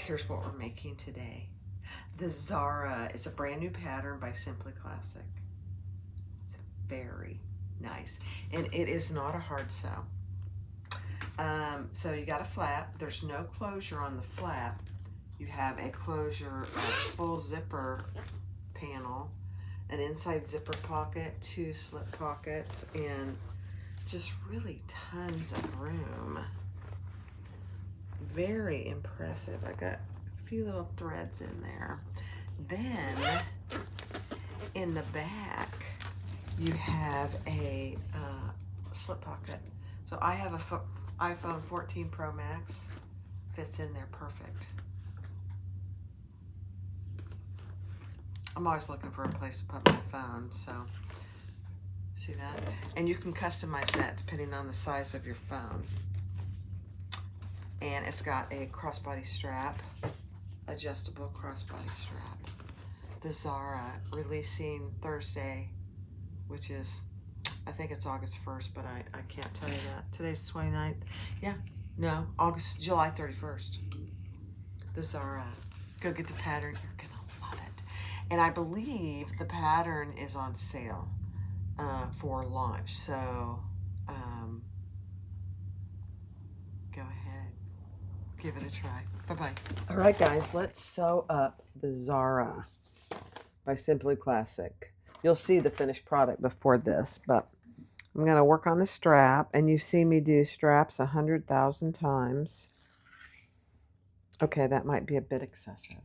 here's what we're making today. The Zara, it's a brand new pattern by Simply Classic. It's very nice. And it is not a hard sew. So you got a flap. There's no closure on the flap. You have a closure, full zipper panel, an inside zipper pocket, 2 slip pockets, and just really tons of room. Very impressive. I got a few little threads in there. Then in the back, you have a slip pocket. So I have a iPhone 14 Pro Max. Fits in there perfect. I'm always looking for a place to put my phone, so see that? And you can customize that depending on the size of your phone. And it's got a crossbody strap, adjustable crossbody strap. The Zara releasing Thursday, which is, I think it's August 1st, but I can't tell you that. Today's 29th. Yeah, no, July 31st. The Zara. Go get the pattern. You're gonna love it. And I believe the pattern is on sale for launch. So go ahead, give it a try. Bye-bye. All right, guys, let's sew up the Zara by Simply Classic. You'll see the finished product before this, but I'm going to work on the strap, and you see me do straps 100,000 times. Okay, that might be a bit excessive.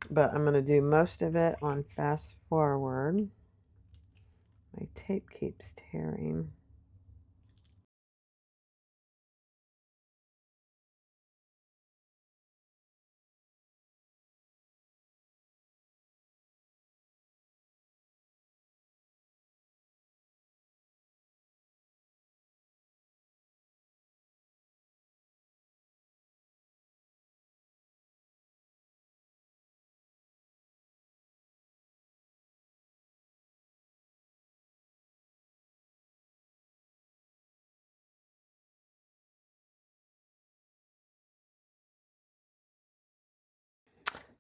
But I'm going to do most of it on fast forward. My tape keeps tearing.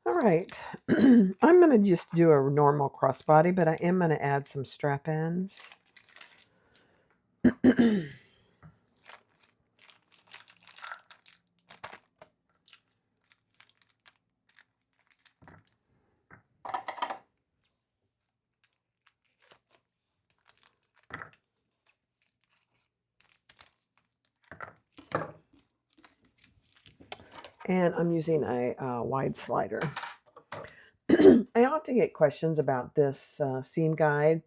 All right, I'm going to just do a normal crossbody, but I am going to add some strap ends. And I'm using a wide slider. I often get questions about this seam guide.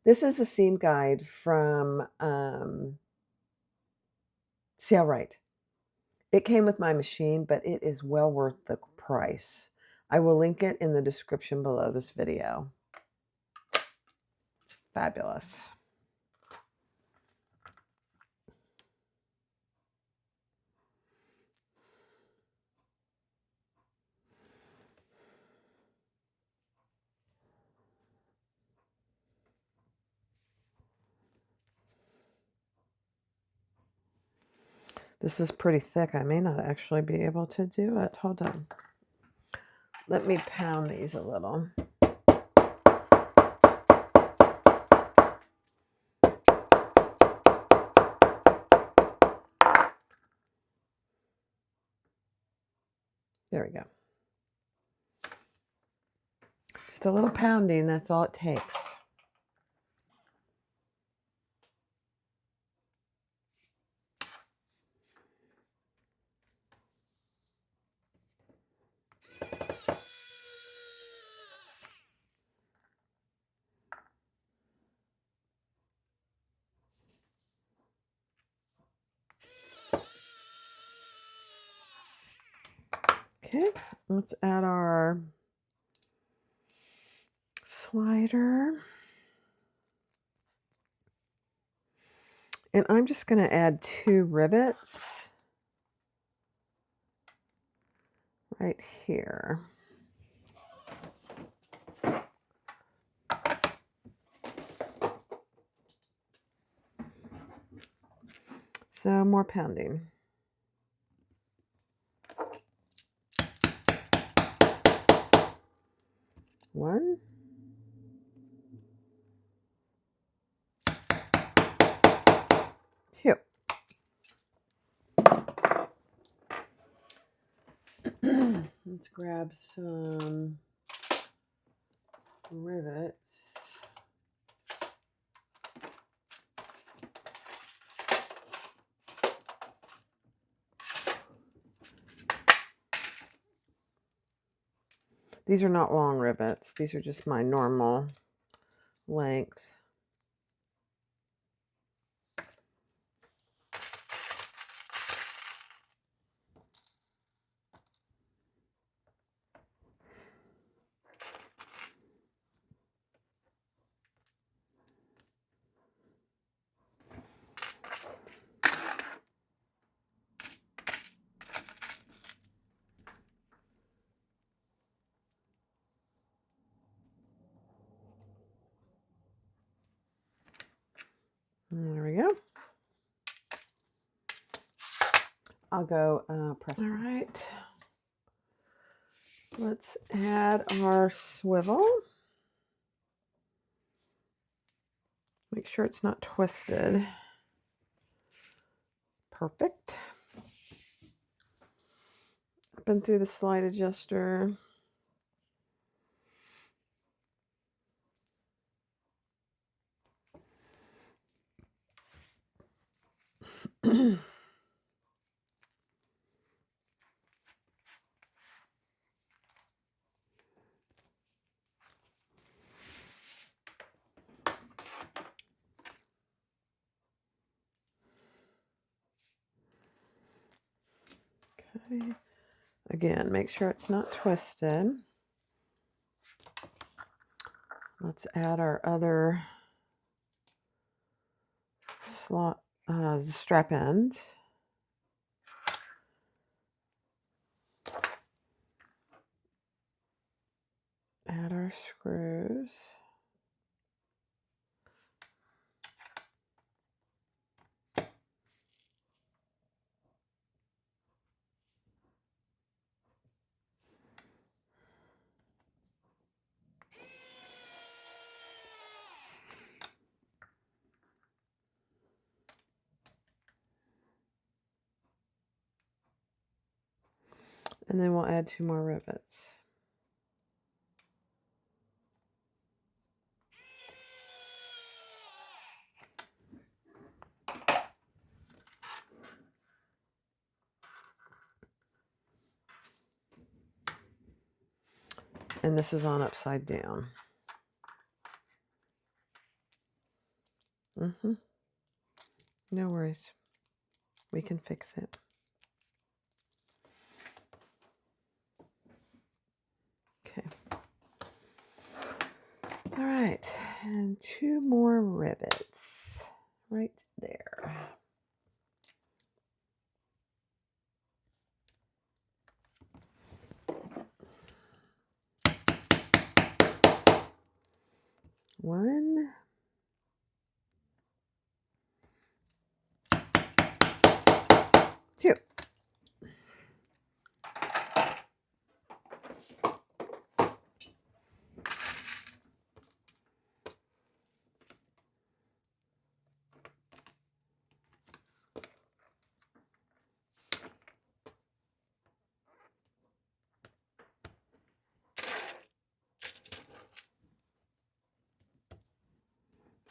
This is a seam guide from Sail Right. It came with my machine, but it is well worth the price. I will link it in the description below this video. It's fabulous. This is pretty thick. I may not actually be able to do it. Hold on. Let me pound these a little. There we go. Just a little pounding, that's all it takes. Okay, let's add our slider. And I'm just going to add 2 rivets right here. So more pounding. One. Two. Let's grab some rivets. These are not long rivets. These are just my normal length. There we go. I'll go press this. All right. Let's add our swivel. Make sure it's not twisted. Perfect. Up and through the slide adjuster. Okay. Again, make sure it's not twisted. Let's add our other slot strap end. Add our screws. And then we'll add 2 more rivets. And this is on upside down. No worries. We can fix it. Okay. All right. And 2 more rivets right there. One. Two.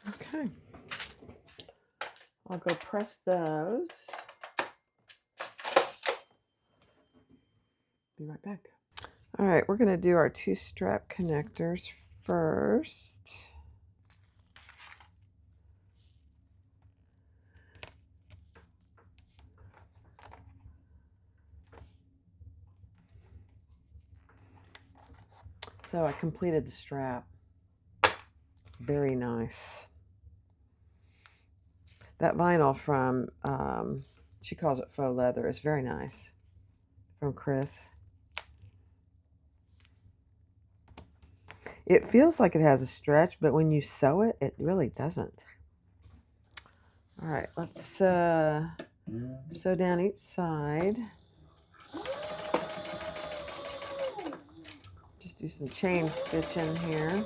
Okay. I'll go press those. Be right back. All right, we're going to do our 2 strap connectors first. So I completed the strap. Very nice. That vinyl from, she calls it faux leather, is very nice. From Chris. It feels like it has a stretch, but when you sew it, it really doesn't. All right, let's Sew down each side. Just do some chain stitching here.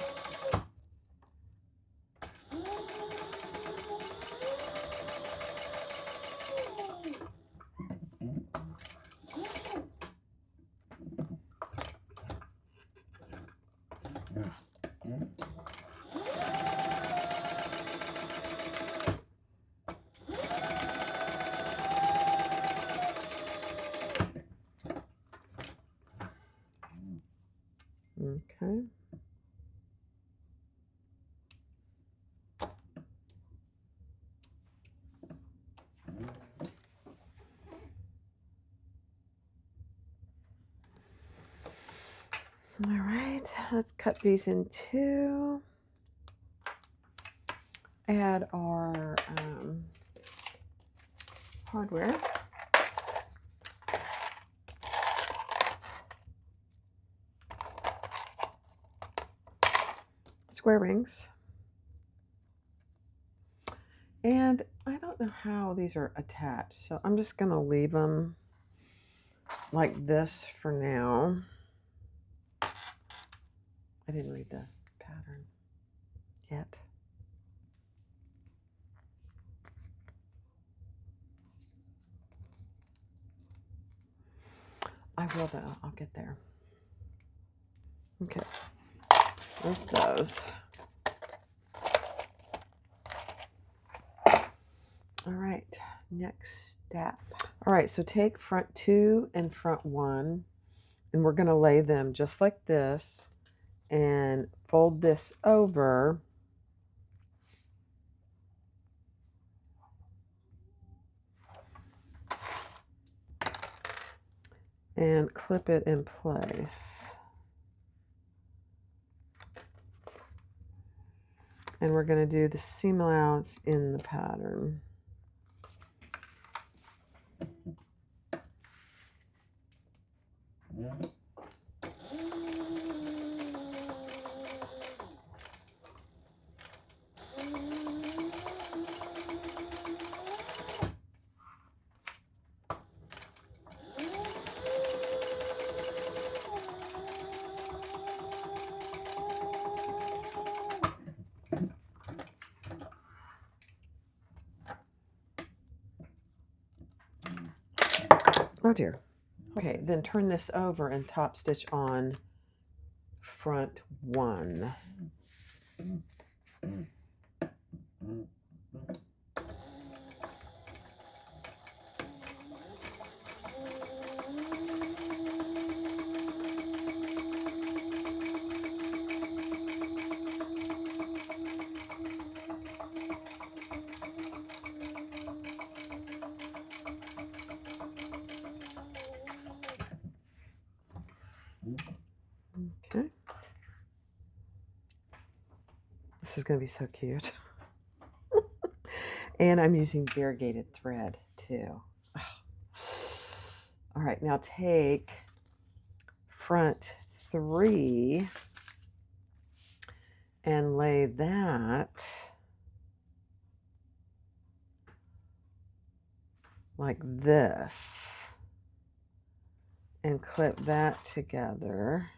Okay. All right, let's cut these in two. Add our hardware. Square rings. And I don't know how these are attached, so I'm just going to leave them like this for now. I didn't read the pattern yet. I will though, I'll get there. Okay, there's those. All right, next step. All right, so take front 2 and front 1, and we're going to lay them just like this and fold this over. And clip it in place. And we're going to do the seam allowance in the pattern. Oh dear. Okay, then turn this over and top stitch on front 1. Okay. This is going to be so cute. And I'm using variegated thread too. All right, now take front 3 and lay that like this and clip that together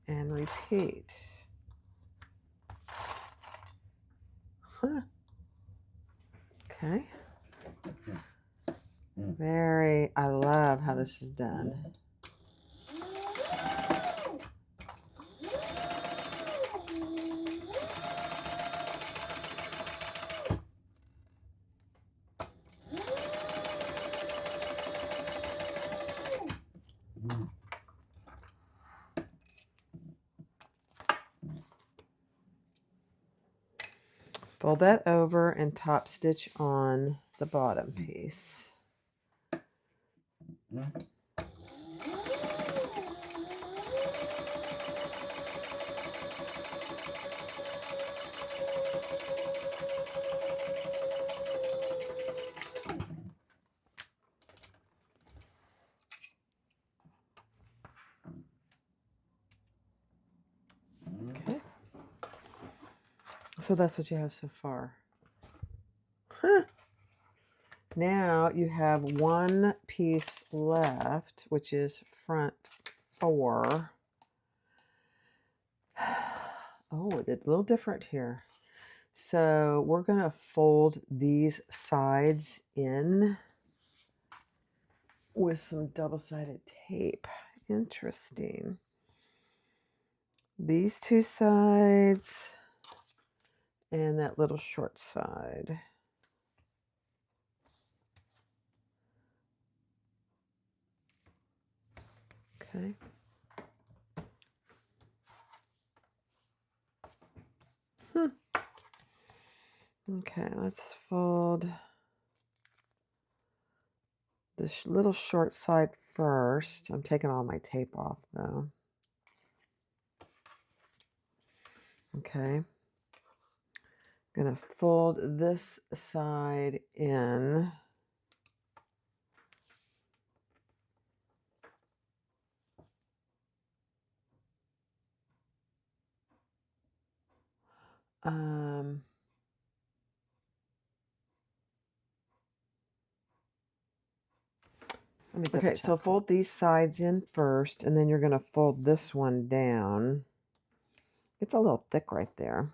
and repeat. Huh. Okay. I love how this is done. Fold that over and top stitch on the bottom piece. Okay. So that's what you have so far. Huh. Now you have one piece left, which is front 4. Oh, it's a little different here. So we're going to fold these sides in with some double-sided tape. Interesting. These two sides and that little short side. Okay. Okay, let's fold this little short side first. I'm taking all my tape off though. Okay. Gonna fold this side in. Okay, so fold these sides in first, and then you're going to fold this one down. It's a little thick right there.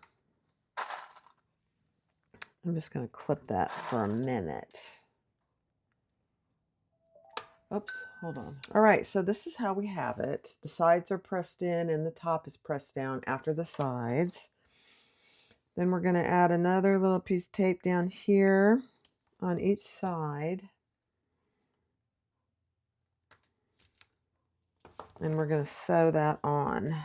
I'm just going to clip that for a minute. Oops, hold on. All right, so this is how we have it. The sides are pressed in and the top is pressed down after the sides. Then we're going to add another little piece of tape down here on each side. And we're going to sew that on.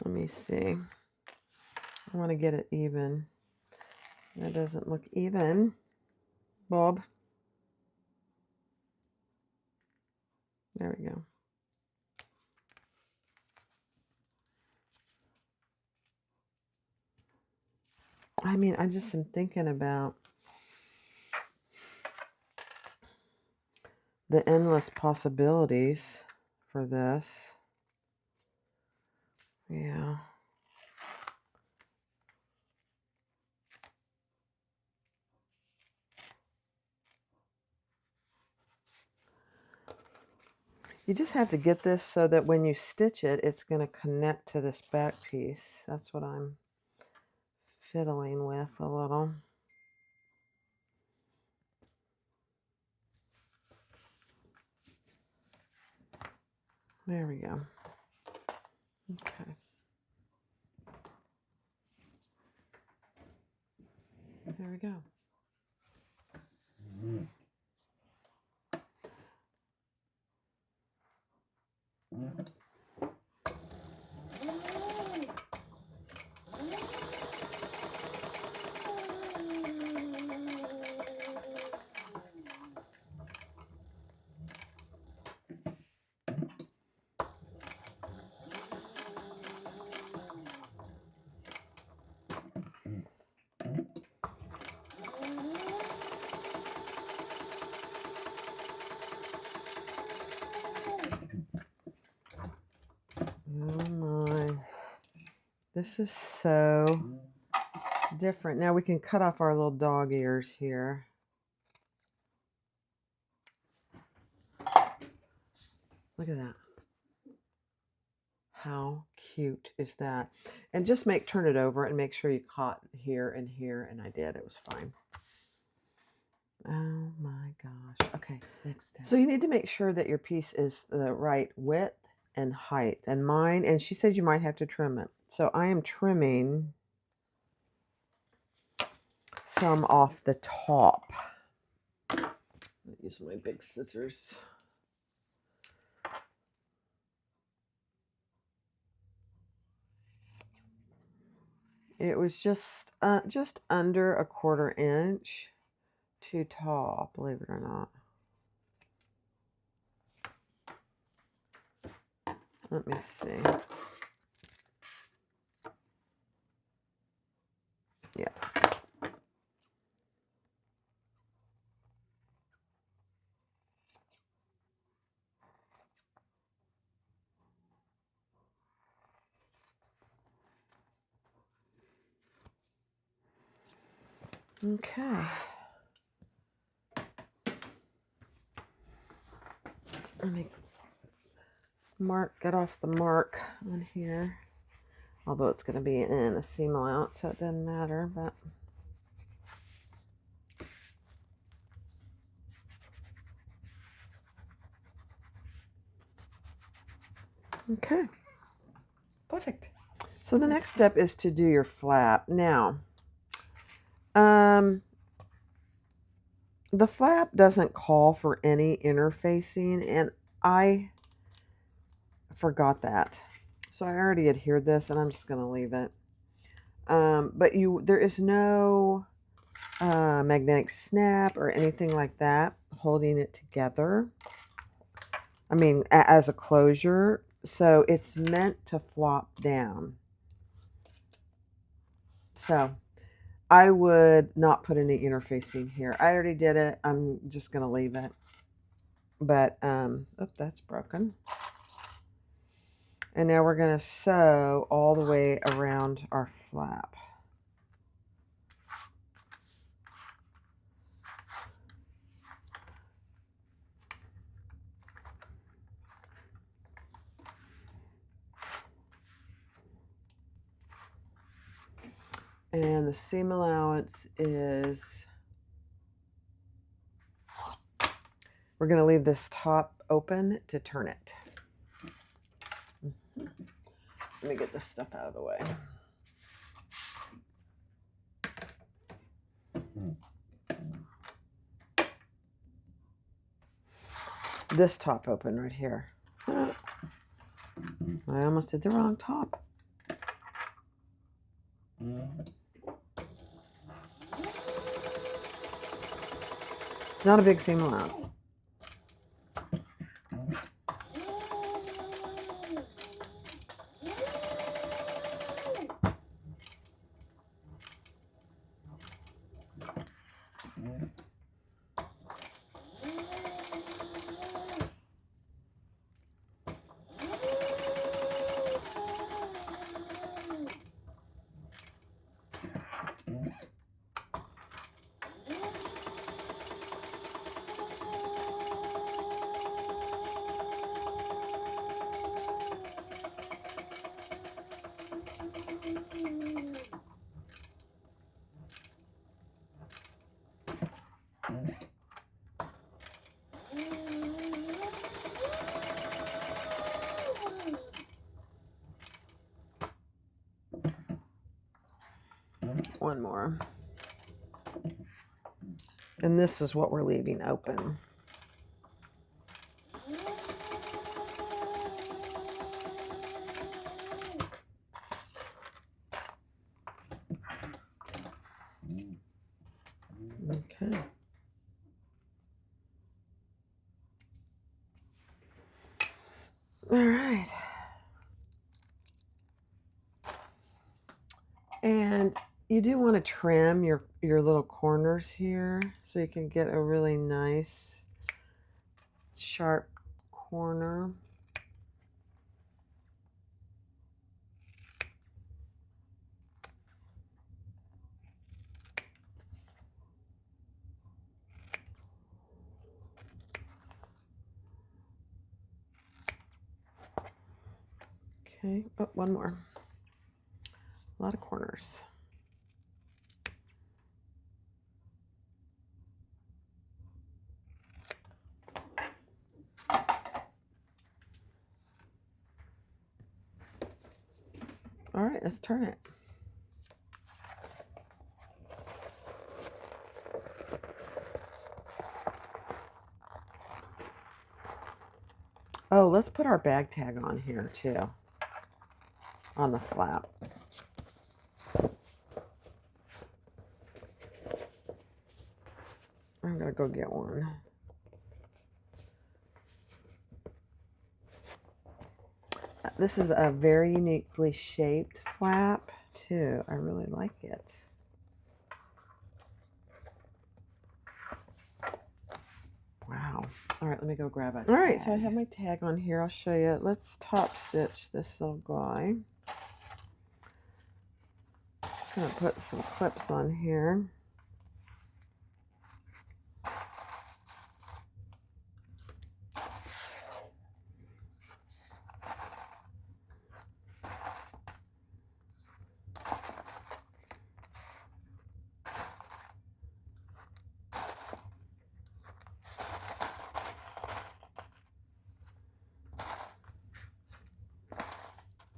Let me see. I want to get it even. That doesn't look even. Bob. There we go. I mean, I just am thinking about the endless possibilities for this. Yeah. You just have to get this so that when you stitch it, it's going to connect to this back piece. That's what I'm fiddling with a little. There we go. Okay. There we go. Oh my. This is so different. Now we can cut off our little dog ears here. Look at that. How cute is that? And just turn it over and make sure you caught here and here. And I did. It was fine. Oh my gosh. Okay, next step. So you need to make sure that your piece is the right width and height. And mine, and she said you might have to trim it. So I am trimming some off the top. I'm going to use my big scissors. It was just under a 1/4 inch too tall, believe it or not. Let me see. Yeah. Okay. Let me get off the mark on here. Although it's going to be in a seam allowance, so it doesn't matter, but. Okay. Perfect. So the next step is to do your flap. Now, the flap doesn't call for any interfacing, and I forgot that. So I already adhered this, and I'm just going to leave it. But there is no magnetic snap or anything like that holding it together. I mean, as a closure. So it's meant to flop down. So I would not put any interfacing here. I already did it. I'm just going to leave it. But, oh, that's broken. And now we're going to sew all the way around our flap. And the seam allowance is, we're going to leave this top open to turn it. Let me get this stuff out of the way. This top open right here. I almost did the wrong top. It's not a big seam allowance. One more. And this is what we're leaving open. Okay. All right. And you do want to trim your little corners here so you can get a really nice sharp corner. Okay, oh, one more. A lot of corners. All right, let's turn it. Oh, let's put our bag tag on here too, on the flap. I'm gonna go get one. This is a very uniquely shaped flap too. I really like it. Wow. All right, let me go grab it. All right, so I have my tag on here. I'll show you. Let's top stitch this little guy. Just gonna put some clips on here.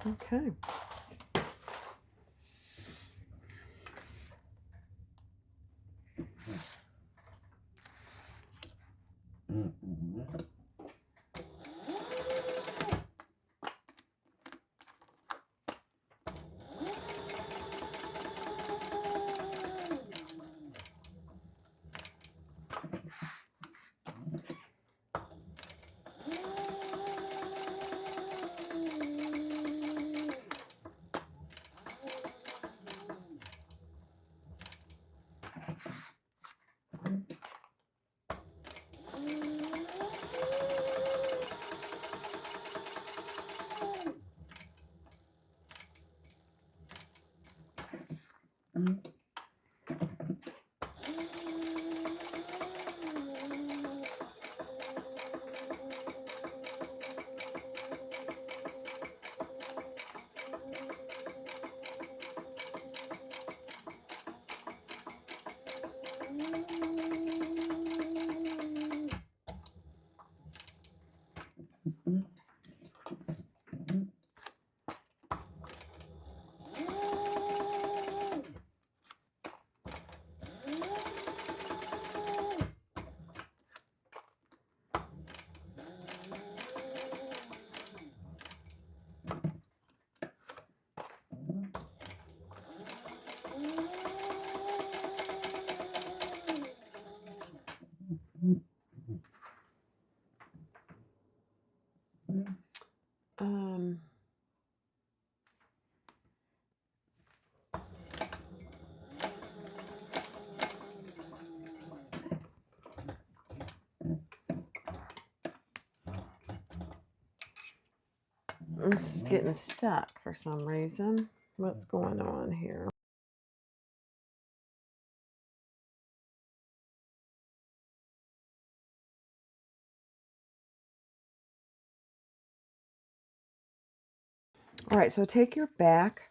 Okay. Um, this is getting stuck for some reason. What's going on here? All right, so take your back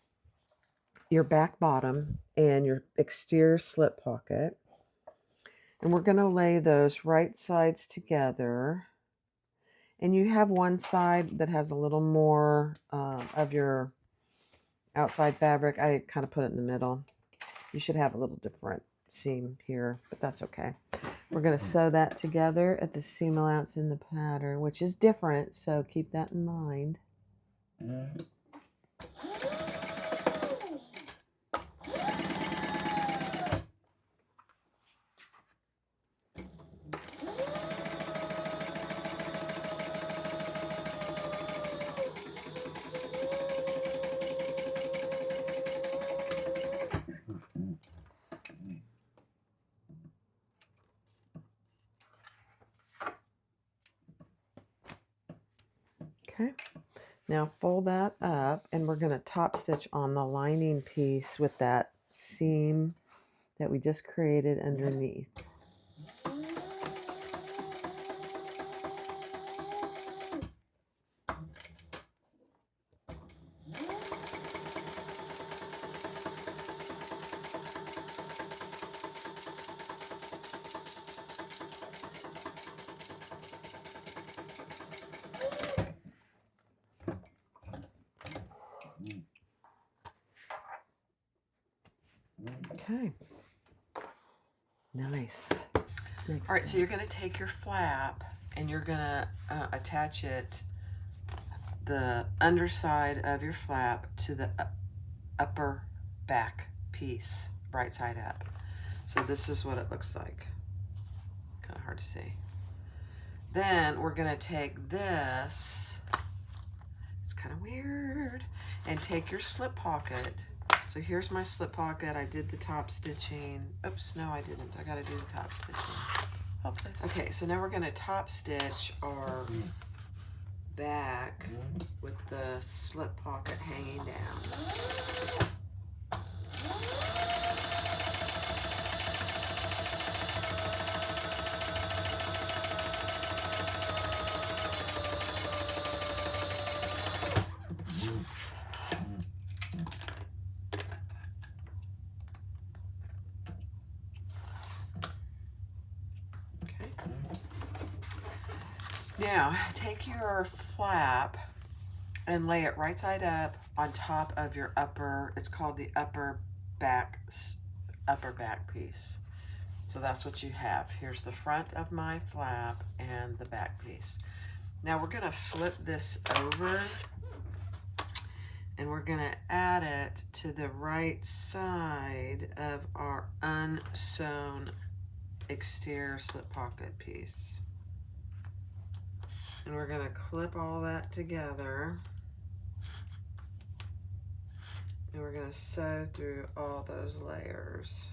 bottom and your exterior slip pocket, and we're going to lay those right sides together. And you have one side that has a little more of your outside fabric. I kind of put it in the middle. You should have a little different seam here, but that's okay. We're going to sew that together at the seam allowance in the pattern, which is different, so keep that in mind. Okay, now fold that up, and we're going to top stitch on the lining piece with that seam that we just created underneath. Okay, nice. All right, so you're going to take your flap and you're going to attach it, the underside of your flap, to the upper back piece, right side up. So this is what it looks like. Kind of hard to see. Then we're going to take this, it's kind of weird, and take your slip pocket. So here's my slip pocket. I did the top stitching. Oops, no, I didn't. I got to do the top stitching. Oh, please. Okay, so now we're going to top stitch our back with the slip pocket hanging down. Now, take your flap and lay it right side up on top of your upper, it's called the upper back piece. So that's what you have. Here's the front of my flap and the back piece. Now we're gonna flip this over and we're gonna add it to the right side of our unsewn exterior slip pocket piece. And we're gonna clip all that together. And we're gonna sew through all those layers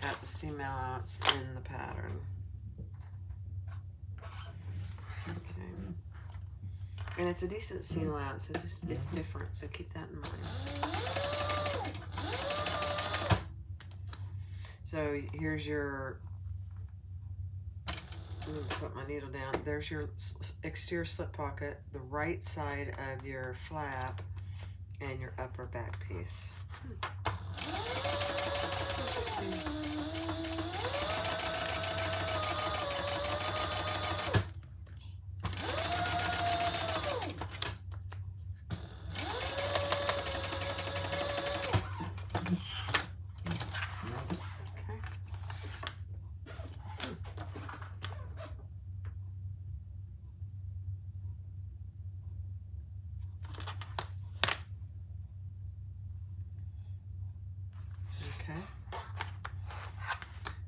at the seam allowance in the pattern. Okay. And it's a decent seam allowance, it's different, so keep that in mind. So here's your, I'm gonna put my needle down. There's your exterior slip pocket, the right side of your flap, and your upper back piece. Interesting.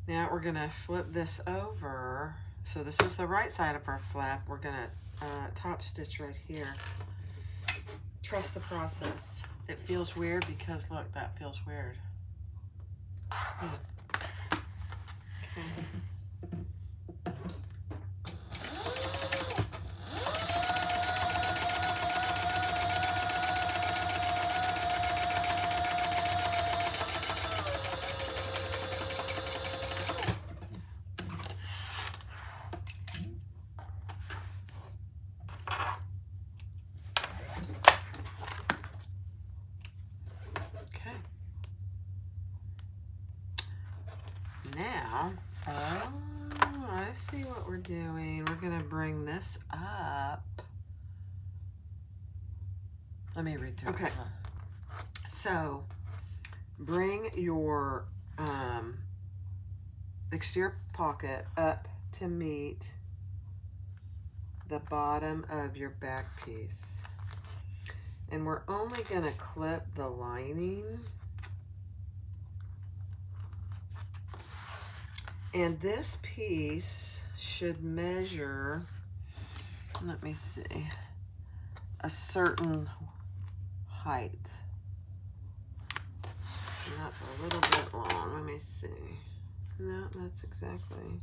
Now we're gonna flip this over. So this is the right side of our flap. We're gonna top stitch right here. Trust the process. It feels weird because look, that feels weird. Okay. Now, oh, I see what we're doing. We're gonna bring this up. Let me read through. Okay. So, bring your exterior pocket up to meet the bottom of your back piece. And we're only gonna clip the lining. And this piece should measure, let me see, a certain height. And that's a little bit long, let me see. No, that's exactly.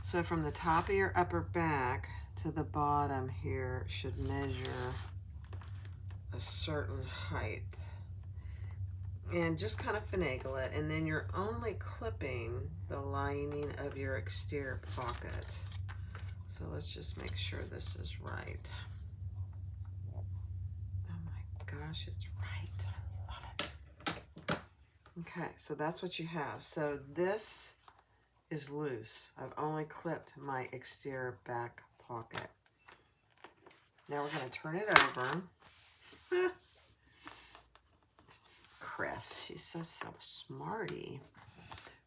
So from the top of your upper back to the bottom here should measure a certain height. And just kind of finagle it, and then you're only clipping the lining of your exterior pocket. So let's just make sure this is right. Oh my gosh, it's right. I love it. Okay, so that's what you have. So this is loose. I've only clipped my exterior back pocket. Now we're going to turn it over. Chris, she's so smarty.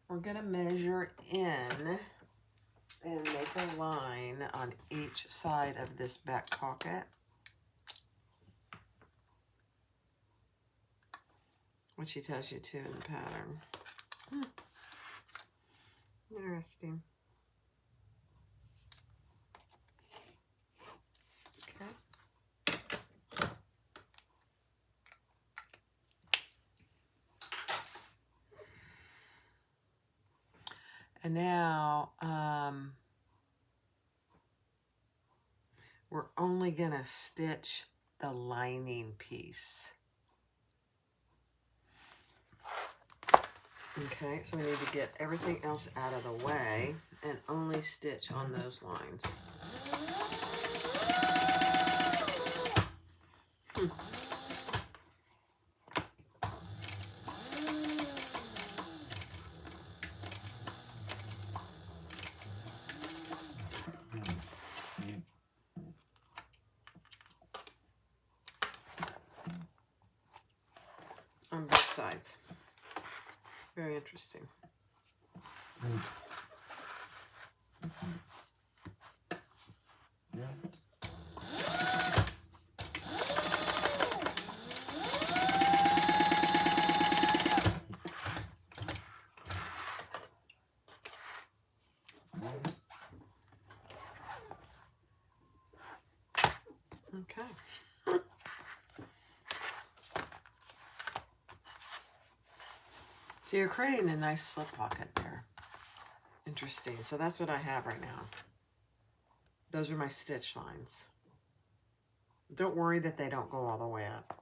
We're going to measure in and make a line on each side of this back pocket, which she tells you to in the pattern. Interesting. Okay. And now we're only gonna stitch the lining piece. Okay, so we need to get everything else out of the way and only stitch on those lines. Very interesting. Okay. So you're creating a nice slip pocket there. Interesting. So that's what I have right now. Those are my stitch lines. Don't worry that they don't go all the way up.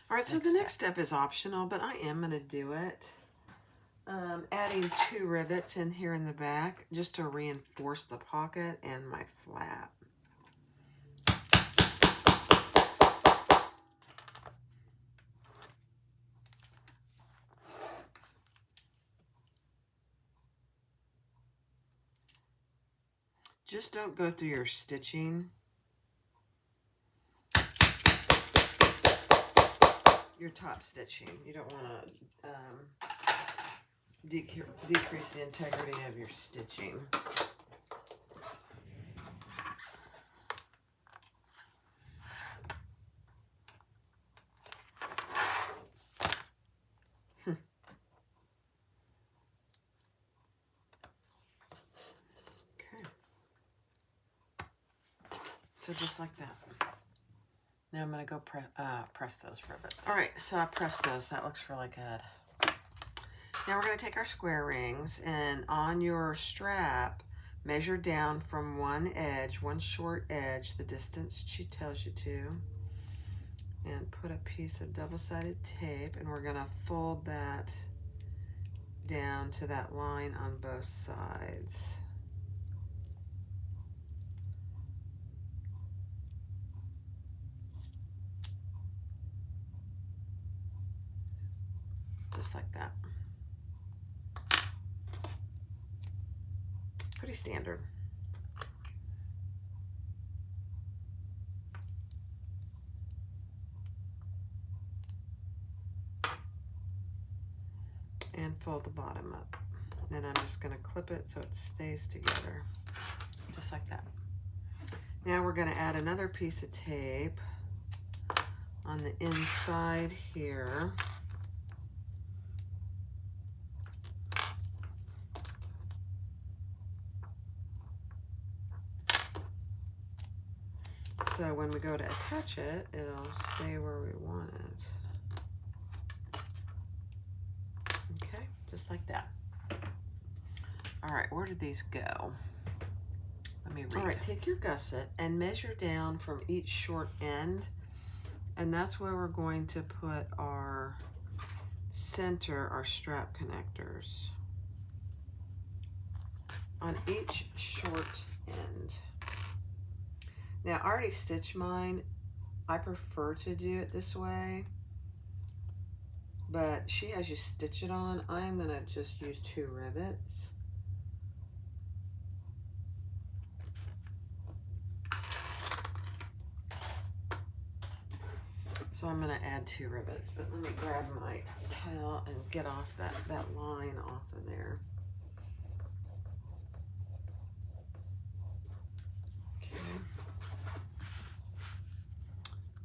All right, so the next step is optional, but I am going to do it. Adding 2 rivets in here in the back just to reinforce the pocket and my flap. Just don't go through your stitching. Your top stitching. You don't want to decrease the integrity of your stitching. Okay. So just like that. Now I'm going to go press those rivets. All right, so I pressed those. That looks really good. Now we're going to take our square rings, and on your strap, measure down from one edge, one short edge, the distance she tells you to, and put a piece of double-sided tape, and we're going to fold that down to that line on both sides. Just like that. Pretty standard. And fold the bottom up. Then I'm just going to clip it so it stays together. Just like that. Now we're going to add another piece of tape on the inside here. So when we go to attach it, it'll stay where we want it. Okay, just like that. All right, where did these go? Let me read. All right, take your gusset and measure down from each short end, and that's where we're going to put our center, our strap connectors. On each short end. Now, I already stitched mine. I prefer to do it this way, but she has you stitch it on. I'm gonna just use 2 rivets. So I'm gonna add 2 rivets, but let me grab my towel and get off that line off of there.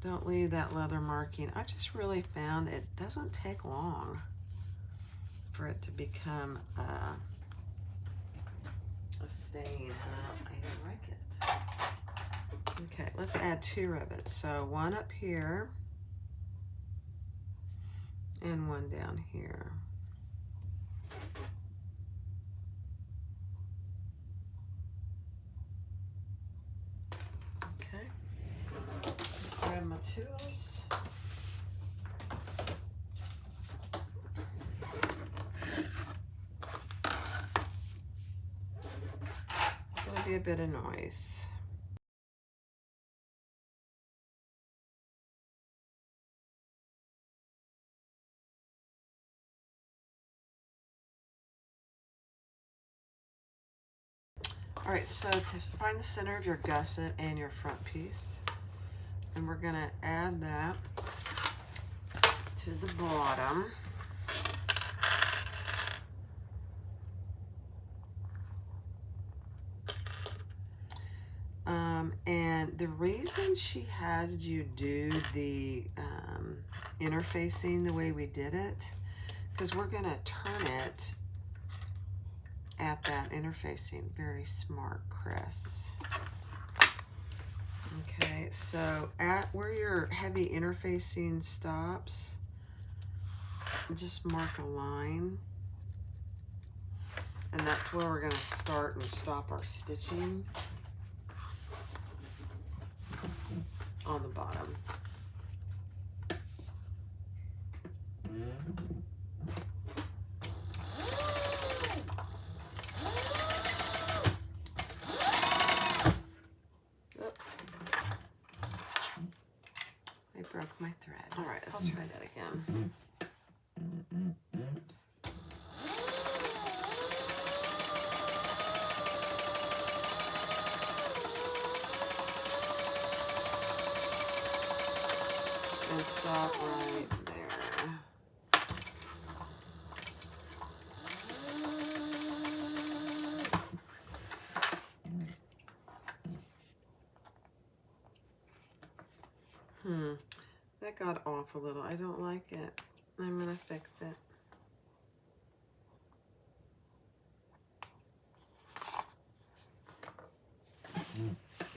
Don't leave that leather marking. I just really found it doesn't take long for it to become a stain. I like it. Okay, let's add 2 rivets. So one up here and one down here. Grab my tools. Gonna be a bit of noise. All right, so to find the center of your gusset and your front piece, and we're gonna add that to the bottom. the reason she had you do the interfacing the way we did it, because we're going to turn it at that interfacing. Very smart, Chris. Okay, so at where your heavy interfacing stops, just mark a line. And that's where we're going to start and stop our stitching on the bottom. I broke my thread. All right, let's try that again. And stop right there. That got off a little. I don't like it. I'm gonna fix it.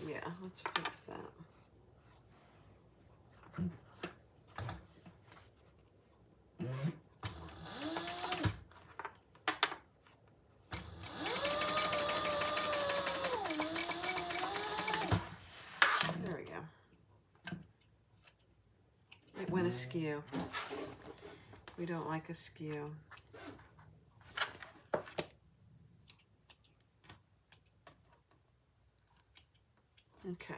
Yeah, let's fix that. There we go. It went askew. We don't like askew. Okay.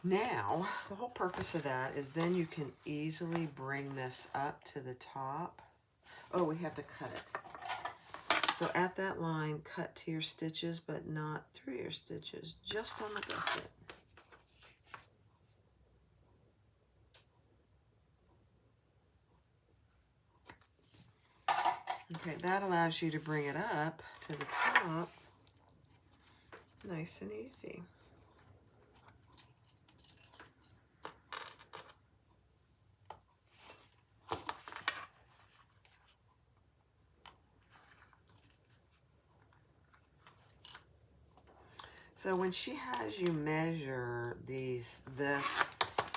Now, the whole purpose of that is then you can easily bring this up to the top. Oh, we have to cut it. So at that line, cut to your stitches, but not through your stitches, just on the gusset. Okay, that allows you to bring it up to the top, nice and easy. So when she has you measure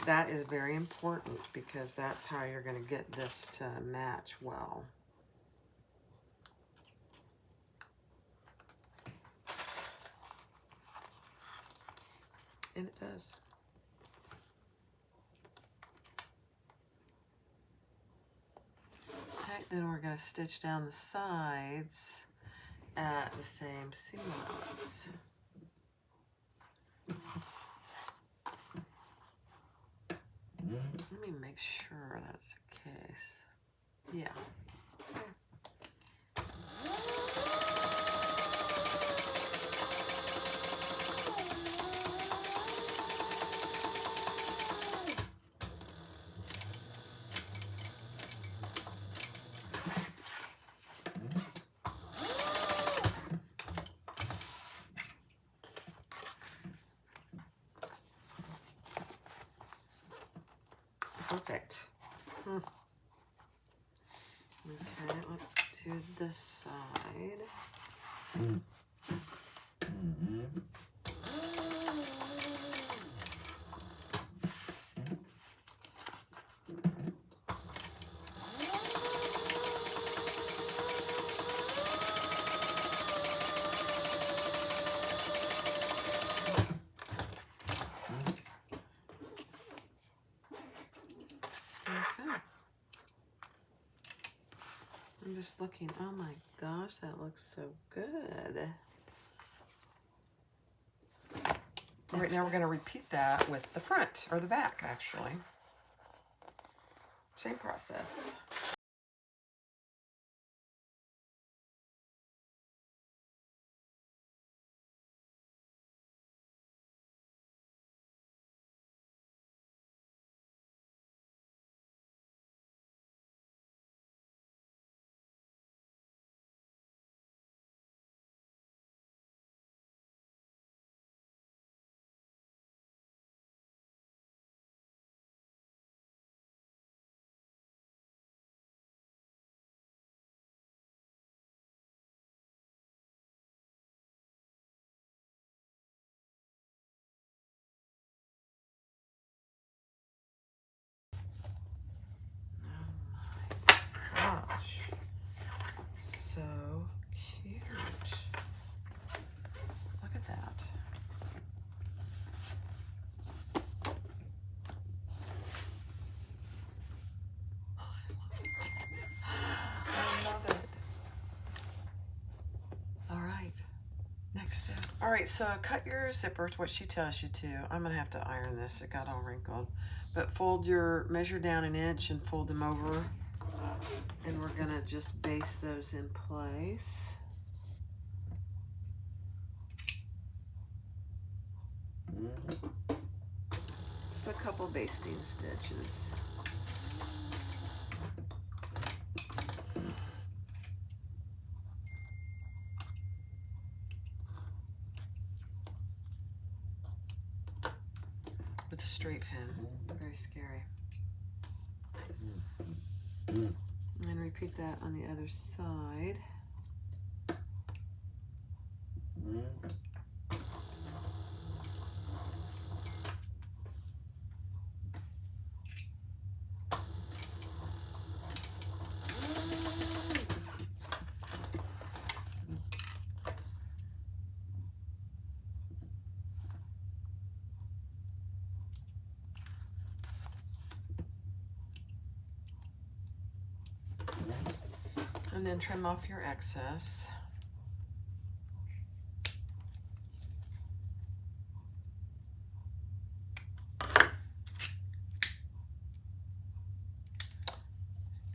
that is very important because that's how you're going to get this to match well. And it does. Okay, then we're going to stitch down the sides at the same seam allowance. Let me make sure that's the case. Yeah. Okay. Perfect. Okay, let's do this side. I'm just looking, oh my gosh, that looks so good. All right, now we're going to repeat that with the front, or the back, actually. Same process. All right, so cut your zipper to what she tells you to. I'm gonna have to iron this, it got all wrinkled. But measure down an inch and fold them over. And we're gonna just baste those in place. Just a couple basting stitches. With a straight pin. Very scary. And repeat that on the other side. And then trim off your excess.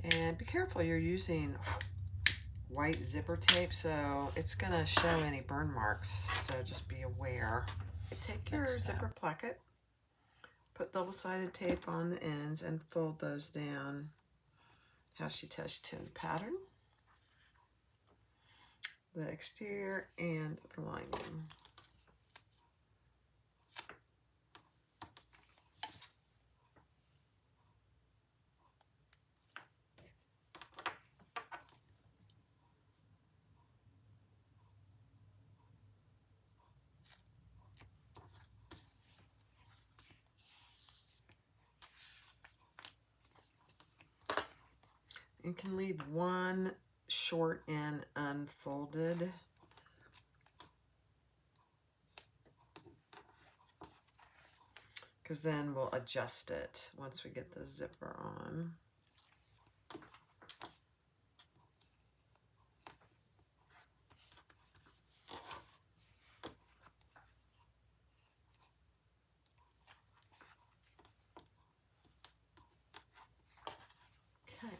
And be careful, you're using white zipper tape, so it's gonna show any burn marks, so just be aware. Take your zipper placket, put double-sided tape on the ends and fold those down how she tells you to in the pattern. The exterior and the lining. You can leave one short end unfolded. Because then we'll adjust it once we get the zipper on. Okay.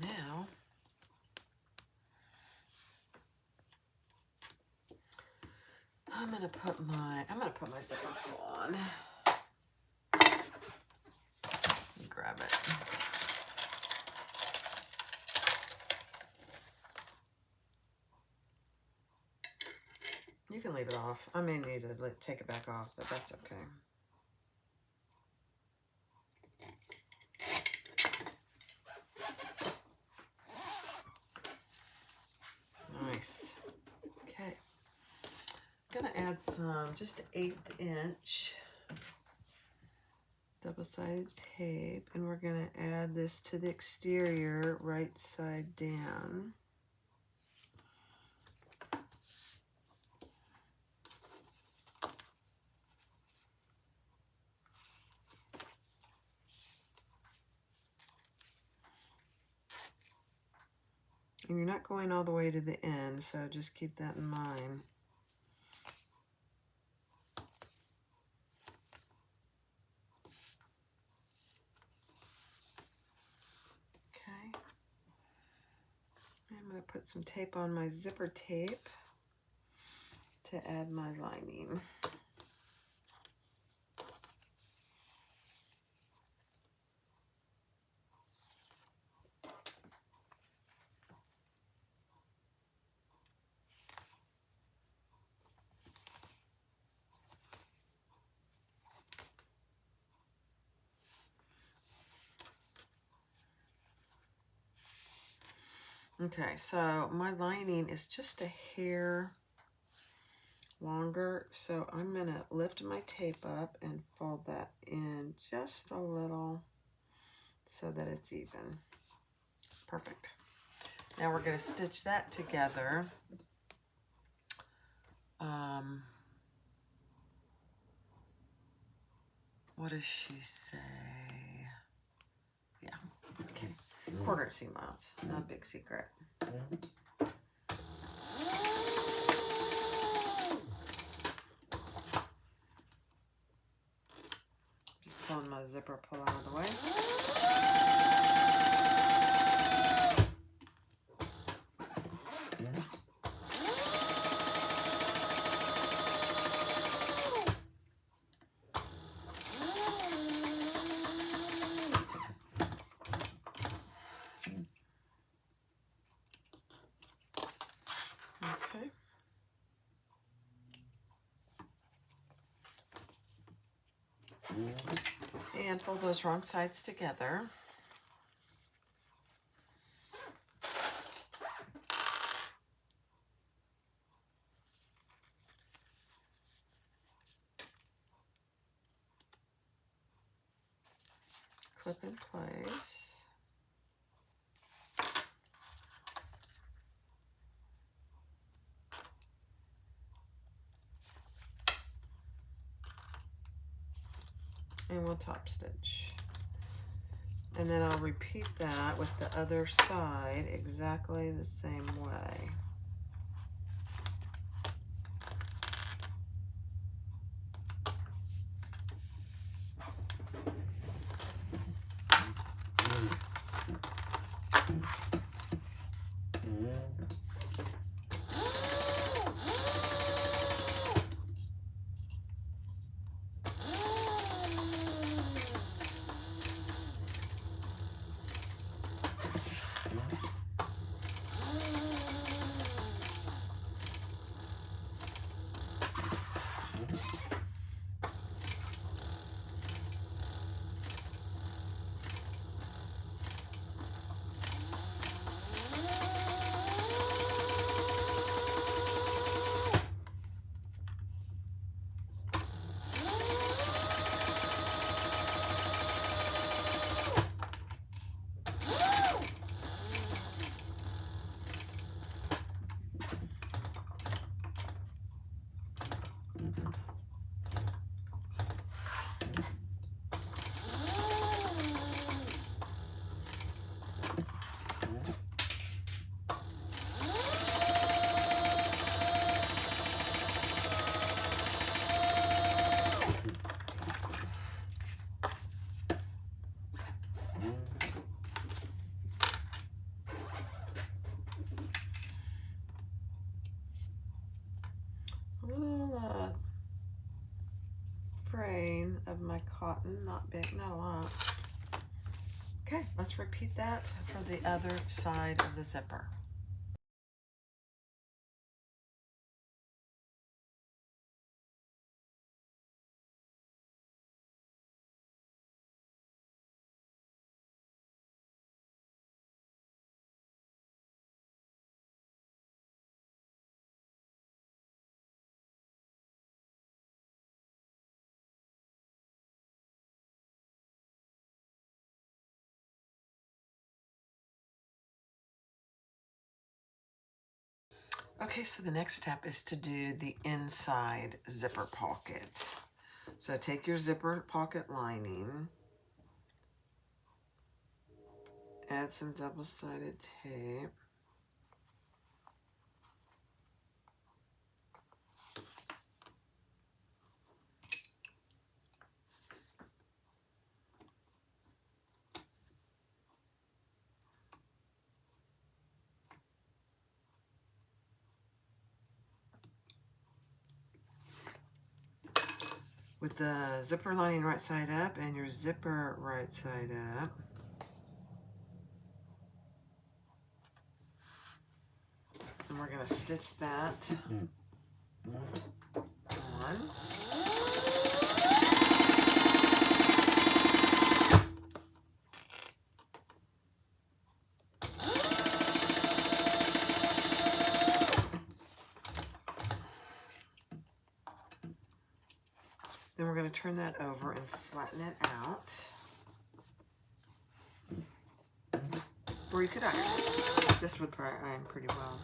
Now, I'm gonna put my zipper pull on. Grab it. You can leave it off. I may need to take it back off, but that's okay. Nice. Okay. I'm gonna add some just 1/8 inch double-sided tape, and we're gonna add this to the exterior right side down. And you're not going all the way to the end, so just keep that in mind. Okay. I'm going to put some tape on my zipper tape to add my lining. Okay, so my lining is just a hair longer, so I'm going to lift my tape up and fold that in just a little so that it's even. Perfect. Now we're going to stitch that together. What does she say? Yeah, okay. 1/4 seam allowance, not a big secret. pulling my zipper pull out of the way. Okay. And fold those wrong sides together. Clip in place. And we'll top stitch. And then I'll repeat that with the other side exactly the same way. Fraying of my cotton, not big, not a lot. Okay, let's repeat that for the other side of the zipper. Okay, so the next step is to do the inside zipper pocket. So take your zipper pocket lining, add some double-sided tape, with the zipper lining right side up and your zipper right side up. And we're going to stitch that on. Then we're going to turn that over and flatten it out. Or you could iron. This would probably iron pretty well.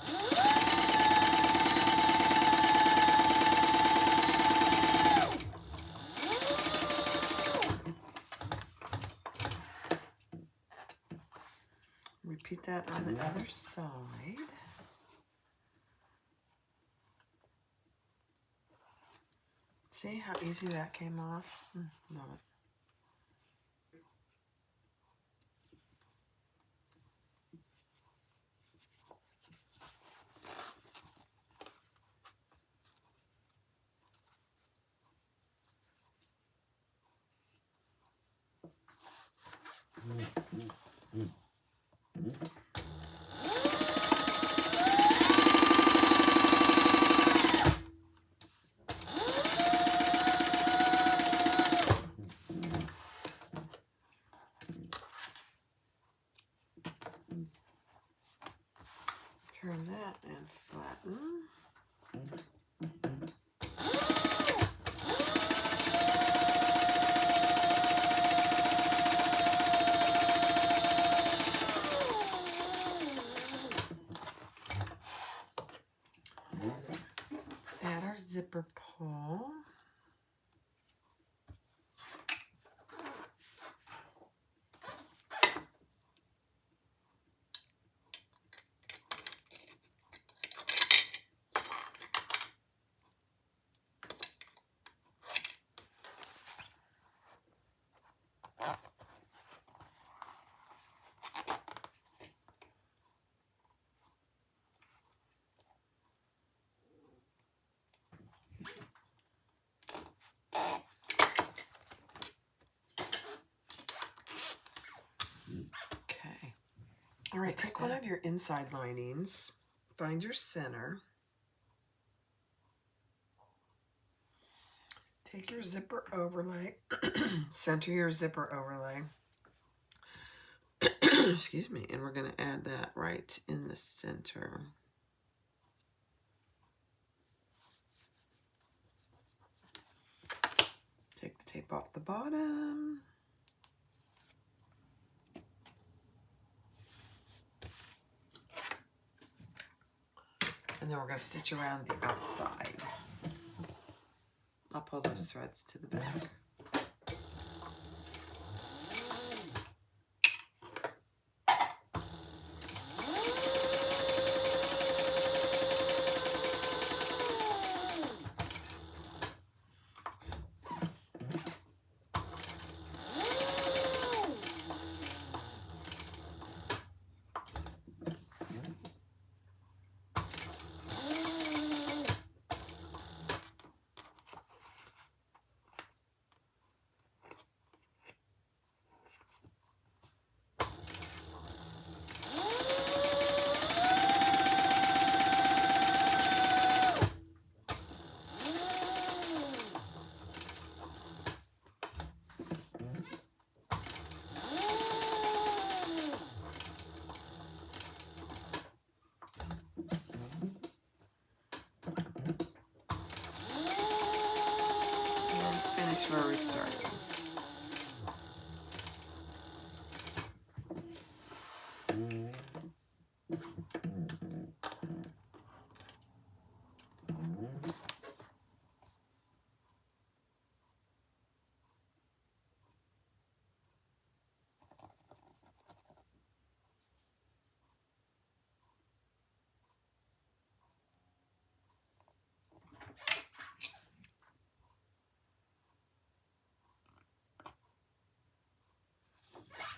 Repeat that on the other side. See how easy that came off? Love it. Turn that and flatten. Let's add our zipper pull. All right, take one of your inside linings, find your center, take your zipper overlay, center your zipper overlay, excuse me, and we're going to add that right in the center. Take the tape off the bottom. And then we're going to stitch around the outside. I'll pull those threads to the back. Where we started.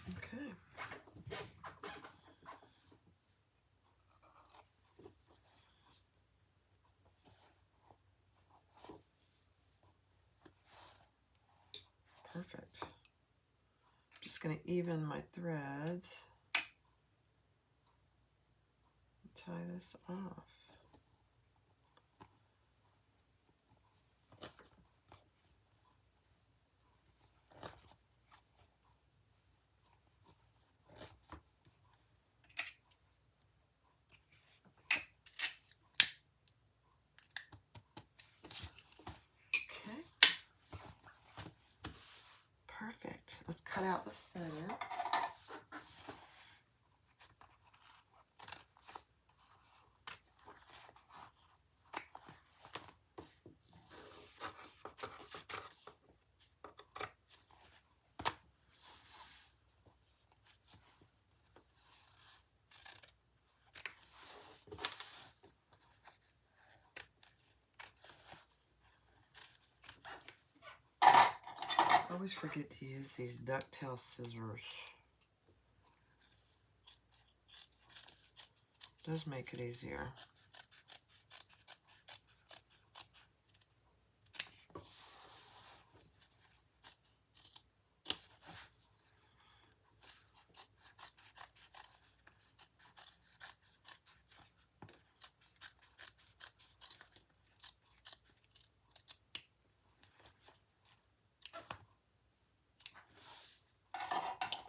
Okay. Perfect. I'm just going to even my threads. Tie this off. Perfect. Let's cut out the center. I always forget to use these ducktail scissors. Does make it easier.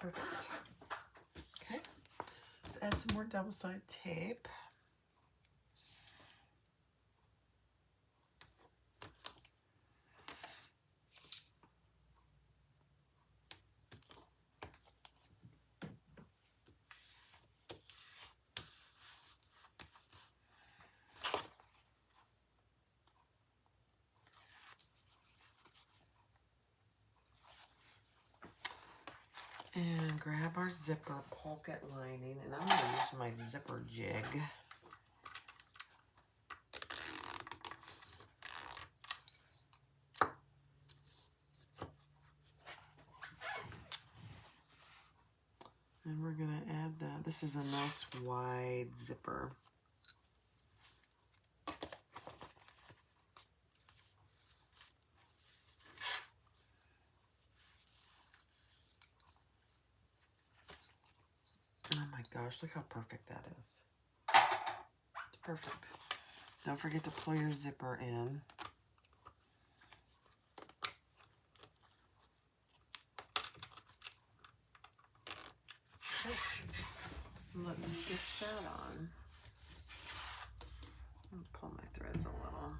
Perfect. Okay, let's let's add some more double-sided tape. And grab our zipper pocket lining, and I'm going to use my zipper jig. And we're going to add that. This is a nice wide zipper. Oh my gosh, look how perfect that is. It's perfect. Don't forget to pull your zipper in. Okay. Let's stitch that on. I'll pull my threads a little.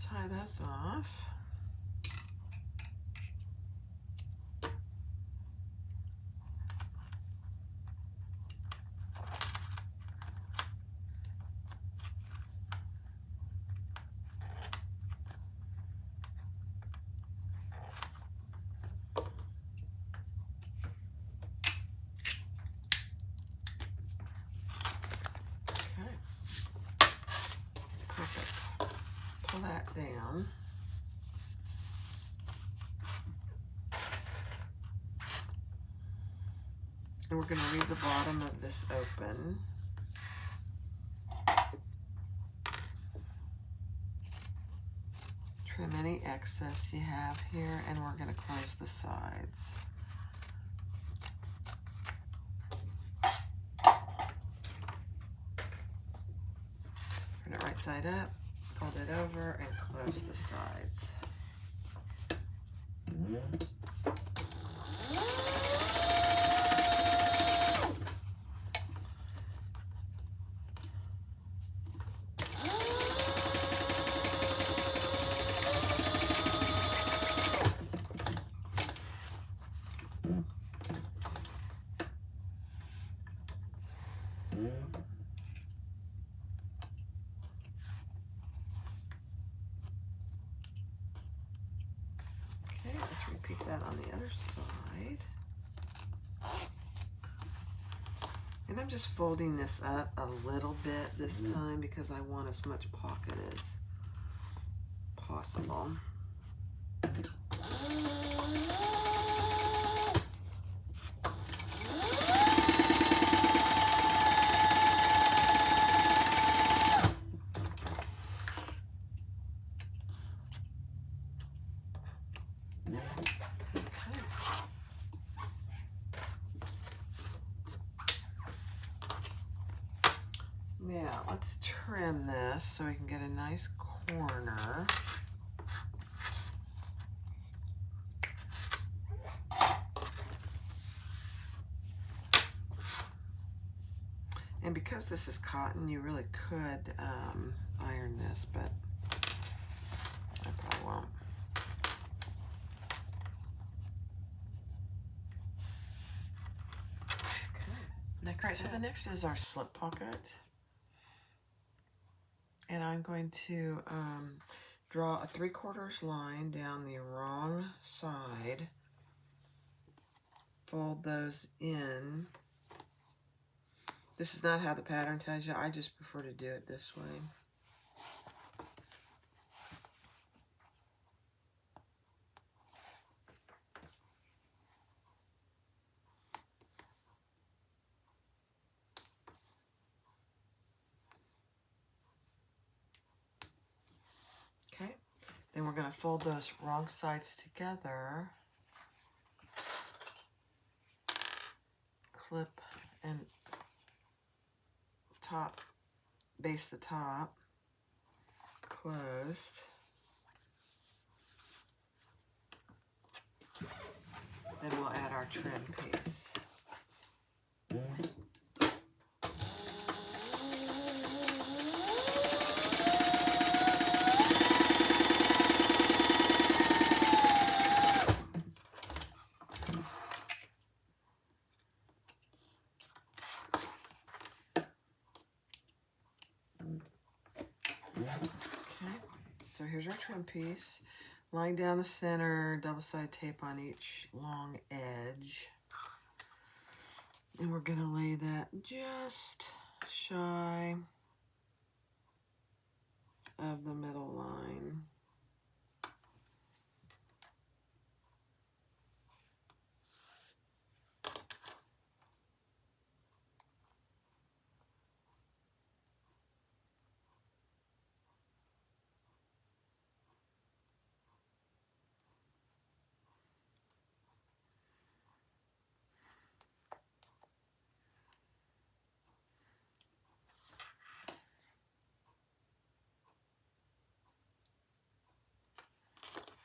Tie those off. Pull that down. And we're going to leave the bottom of this open. Trim any excess you have here, and we're going to close the sides. Turn it right side up. Fold it over and close the sides. Let's repeat that on the other side. And I'm just folding this up a little bit this time because I want as much pocket as possible. this so we can get a nice corner. And because this is cotton, you really could iron this, but I probably won't. Next, all right, so the next is our slip pocket. And I'm going to draw a 3/4 line down the wrong side. Fold those in. This is not how the pattern tells you. I just prefer to do it this way. Okay, then we're going to fold those wrong sides together, clip and top, base the top, closed. Then we'll add our trim piece. Okay, so here's our trim piece. Line down the center, double-sided tape on each long edge. And we're going to lay that just shy of the middle line.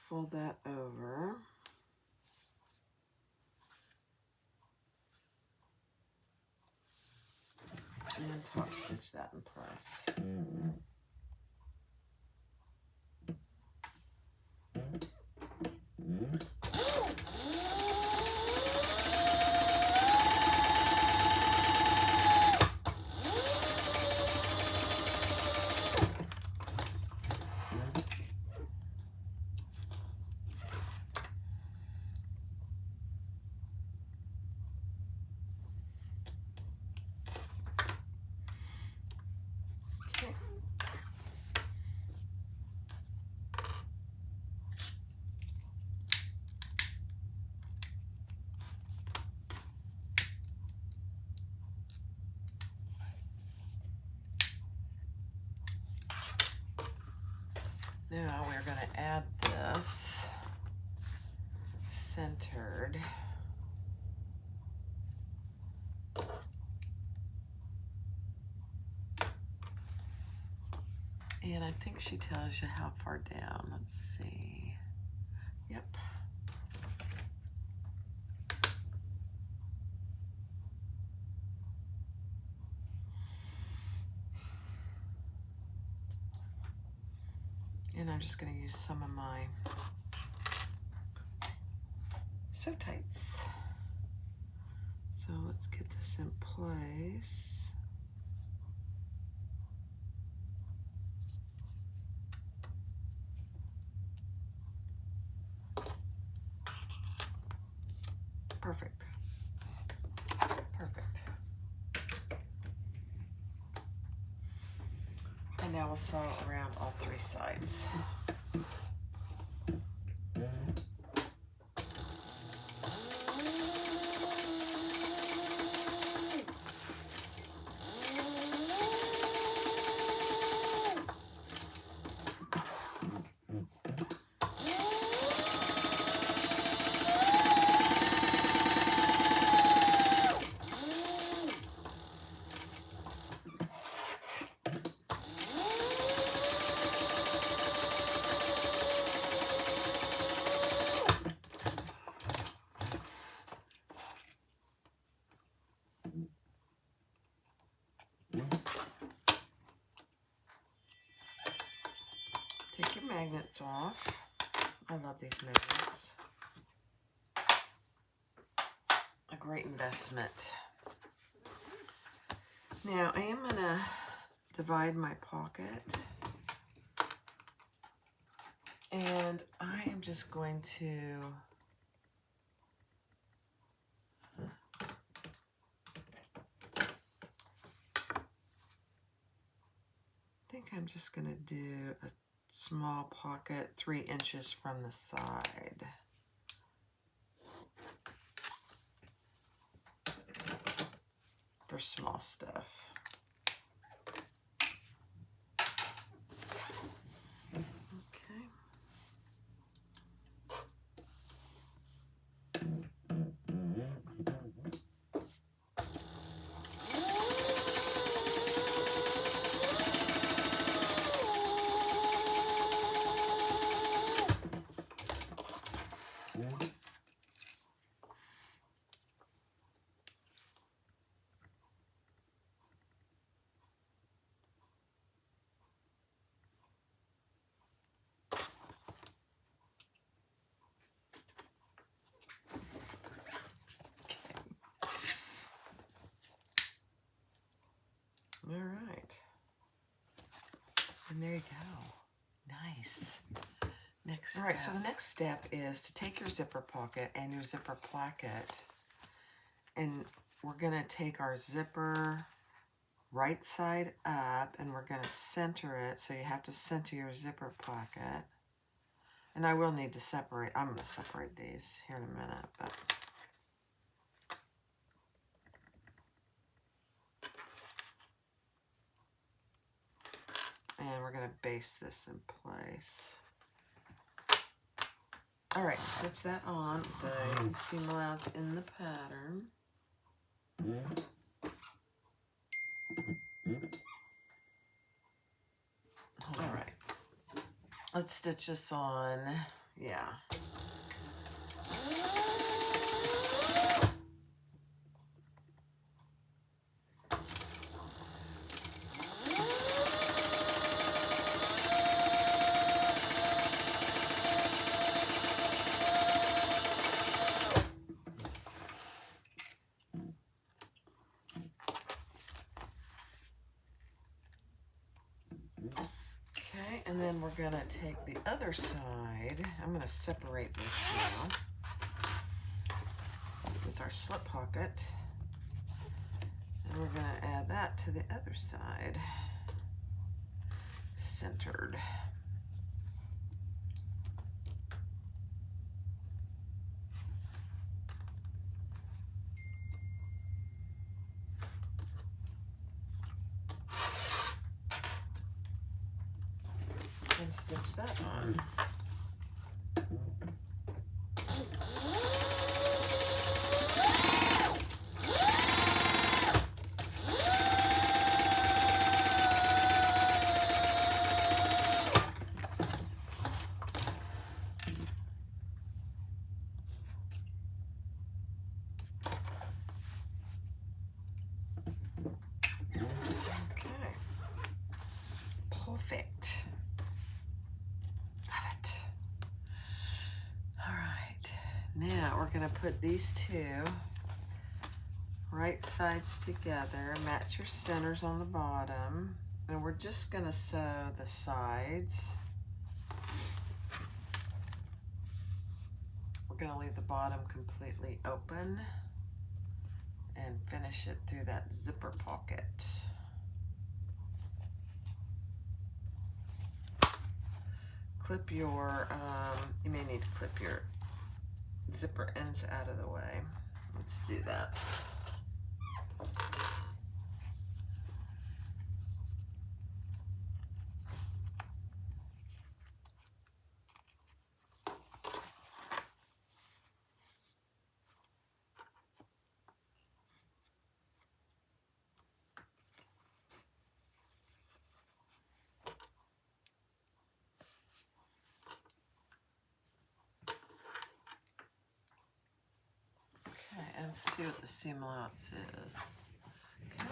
Fold that over. And top stitch that in place. Now we're going to add this centered. And I think she tells you how far down. Let's see. Yep. And I'm just going to use some of my sew tights. So let's get this in place. Perfect. Perfect. And now we'll sew around all 3 sides. Take your magnets off. I love these magnets. A great investment. Now I am going to divide my pocket. And I am just going to I'm just going to do a small pocket 3 inches from the side. For small stuff. All right. And there you go. Nice. Next. All right, so the next step is to take your zipper pocket and your zipper placket, and we're going to take our zipper right side up, and we're going to center it. So you have to center your zipper placket. And I will need to separate. I'm going to separate these here in a minute, but and we're going to base this in place. All right, stitch that on the seam allowance in the pattern. All right, let's stitch this on. Yeah. Okay, and then we're going to take the other side. I'm going to separate this now with our slip pocket. And we're going to add that to the other side. Centered. And stitch that on. Okay. Perfect. Love it. All right. Now we're going to put these two right sides together. Match your centers on the bottom. And we're just going to sew the sides. We're going to leave the bottom completely open and finish it through that zipper pocket. Clip your, you may need to clip your zipper ends out of the way. Let's do that. And see what the seam allowance is. Okay.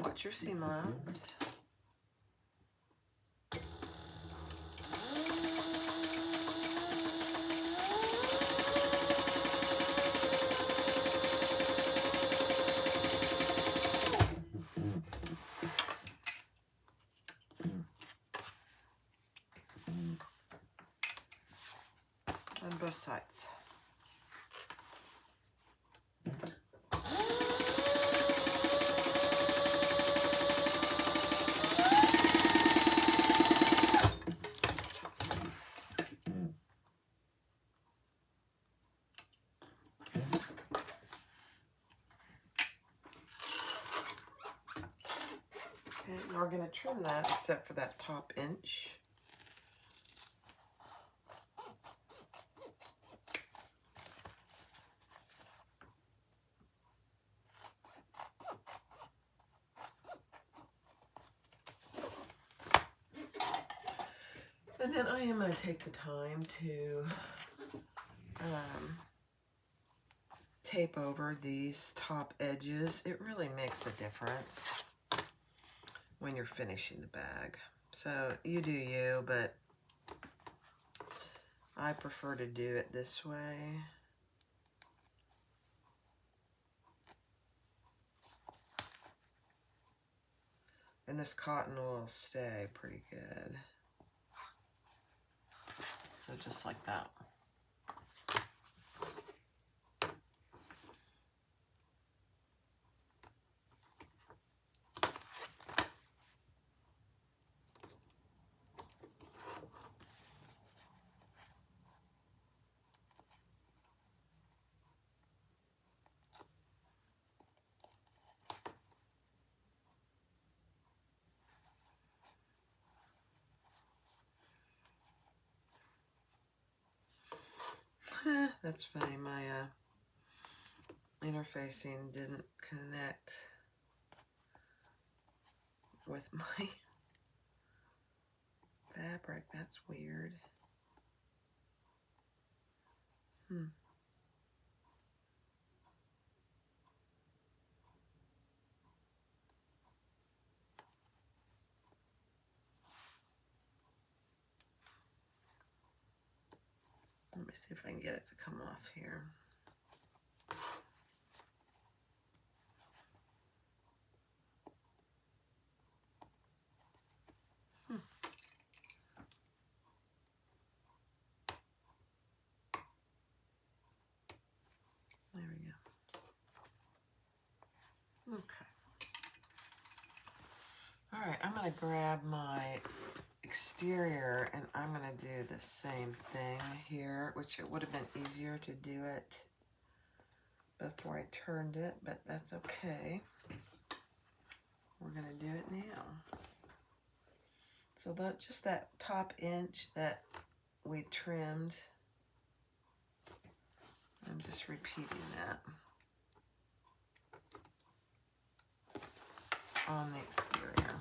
Watch your seam allowance. both sides. Okay, now we're going to trim that except for that top inch. And then I am going to take the time to tape over these top edges. It really makes a difference when you're finishing the bag. So you do you, but I prefer to do it this way. And this cotton will stay pretty good. So just like that. That's funny, my interfacing didn't connect with my fabric. That's weird. Let me see if I can get it to come off here. There we go. Okay. All right, I'm going to grab my exterior and I'm going to do the same thing here, which it would have been easier to do it before I turned it, but that's okay. We're going to do it now. So just that top inch that we trimmed, I'm just repeating that on the exterior.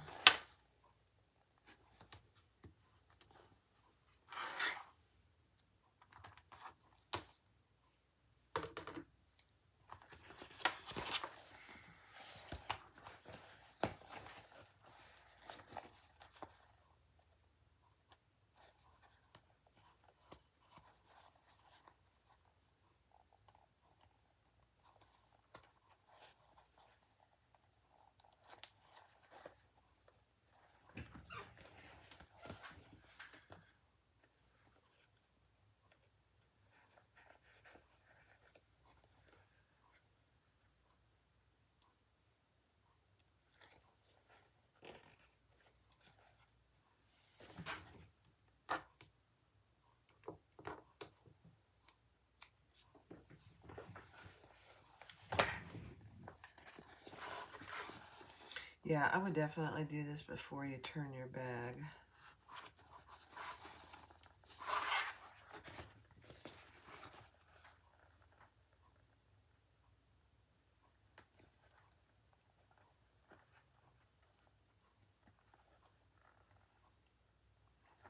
Yeah, I would definitely do this before you turn your bag.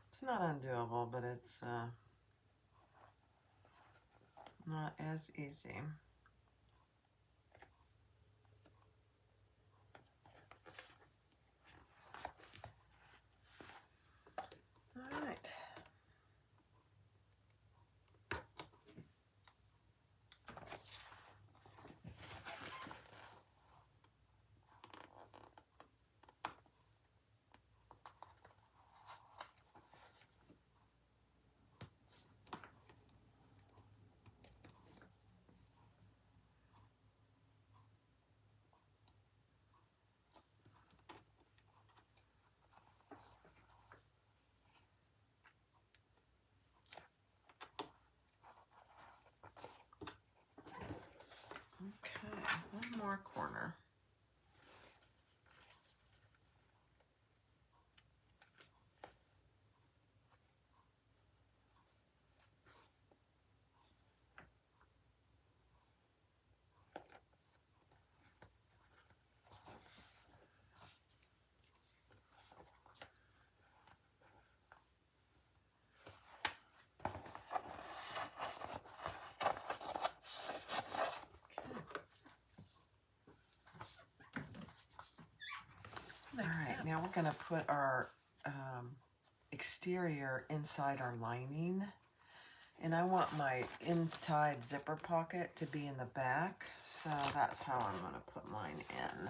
It's not undoable, but it's not as easy. All right. far corner. Alright, now we're going to put our exterior inside our lining. And I want my inside zipper pocket to be in the back, so that's how I'm going to put mine in.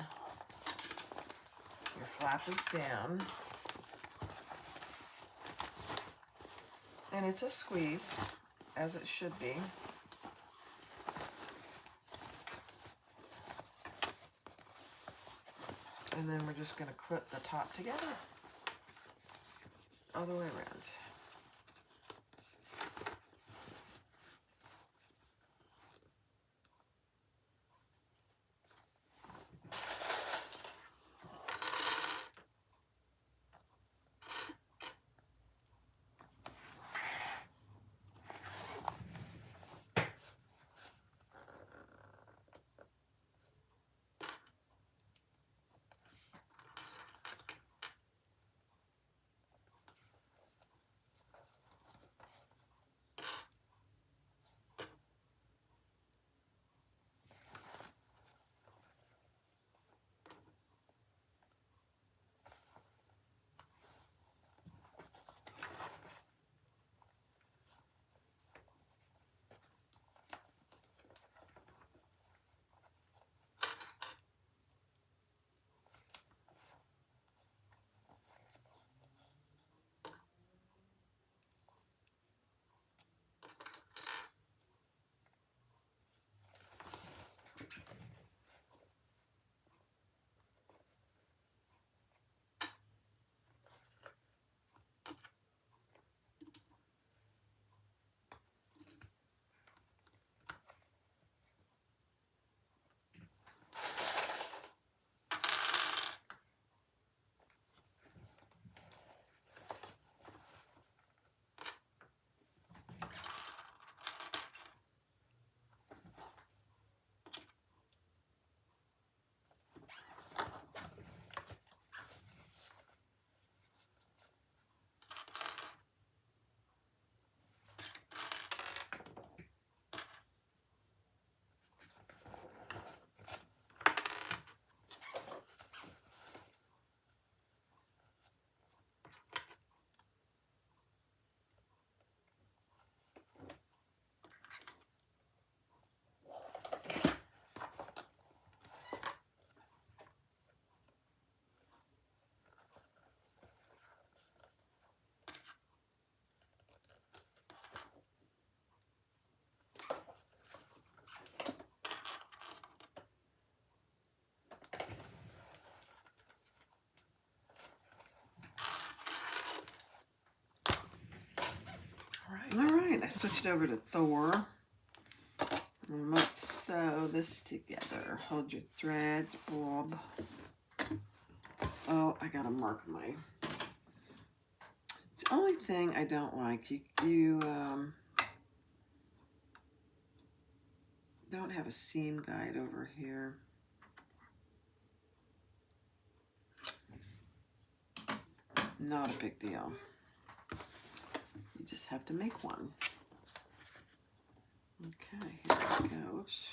Your flap is down. And it's a squeeze, as it should be. And then we're just going to clip the top together all the way around. All right, I switched over to Thor. And let's sew this together. Hold your threads, Bob. Oh, I gotta mark my... It's the only thing I don't like. You don't have a seam guide over here. Not a big deal. You just have to make one. Okay, here it goes.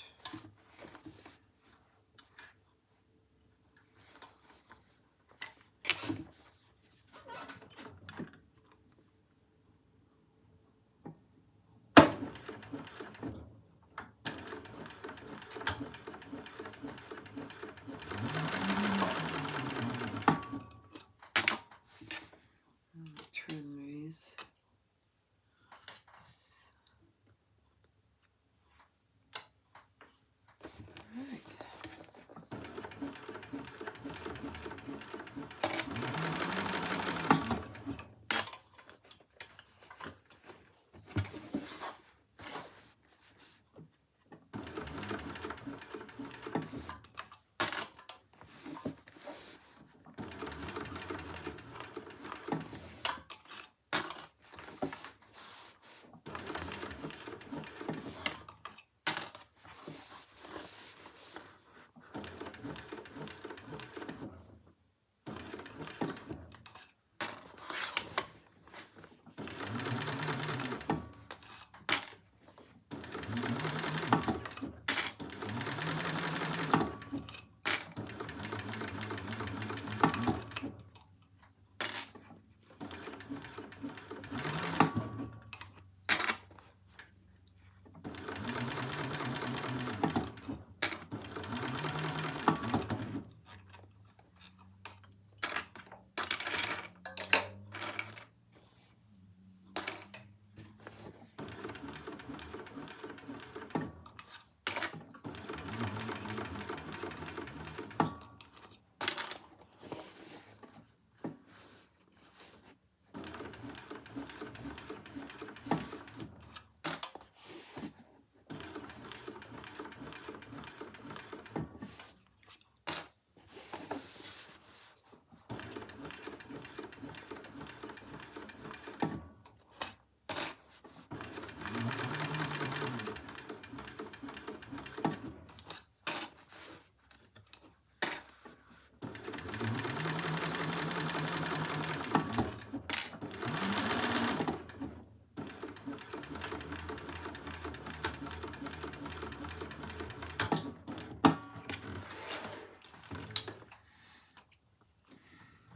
Trim these.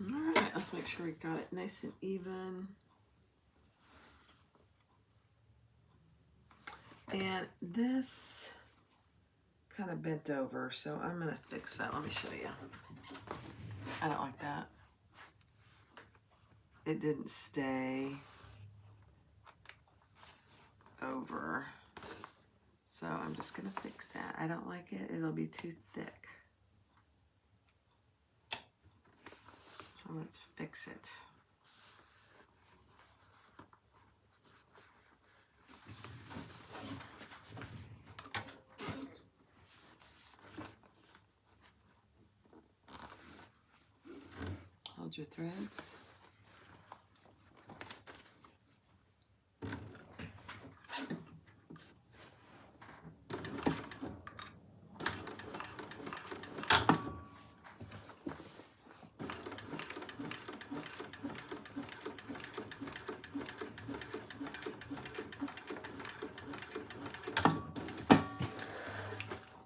All right, let's make sure we got it nice and even. And this kind of bent over, so I'm gonna fix that. Let me show you. I don't like that. It didn't stay over. So I'm just gonna fix that. I don't like it. It'll be too thick. So let's fix it. Hold your threads.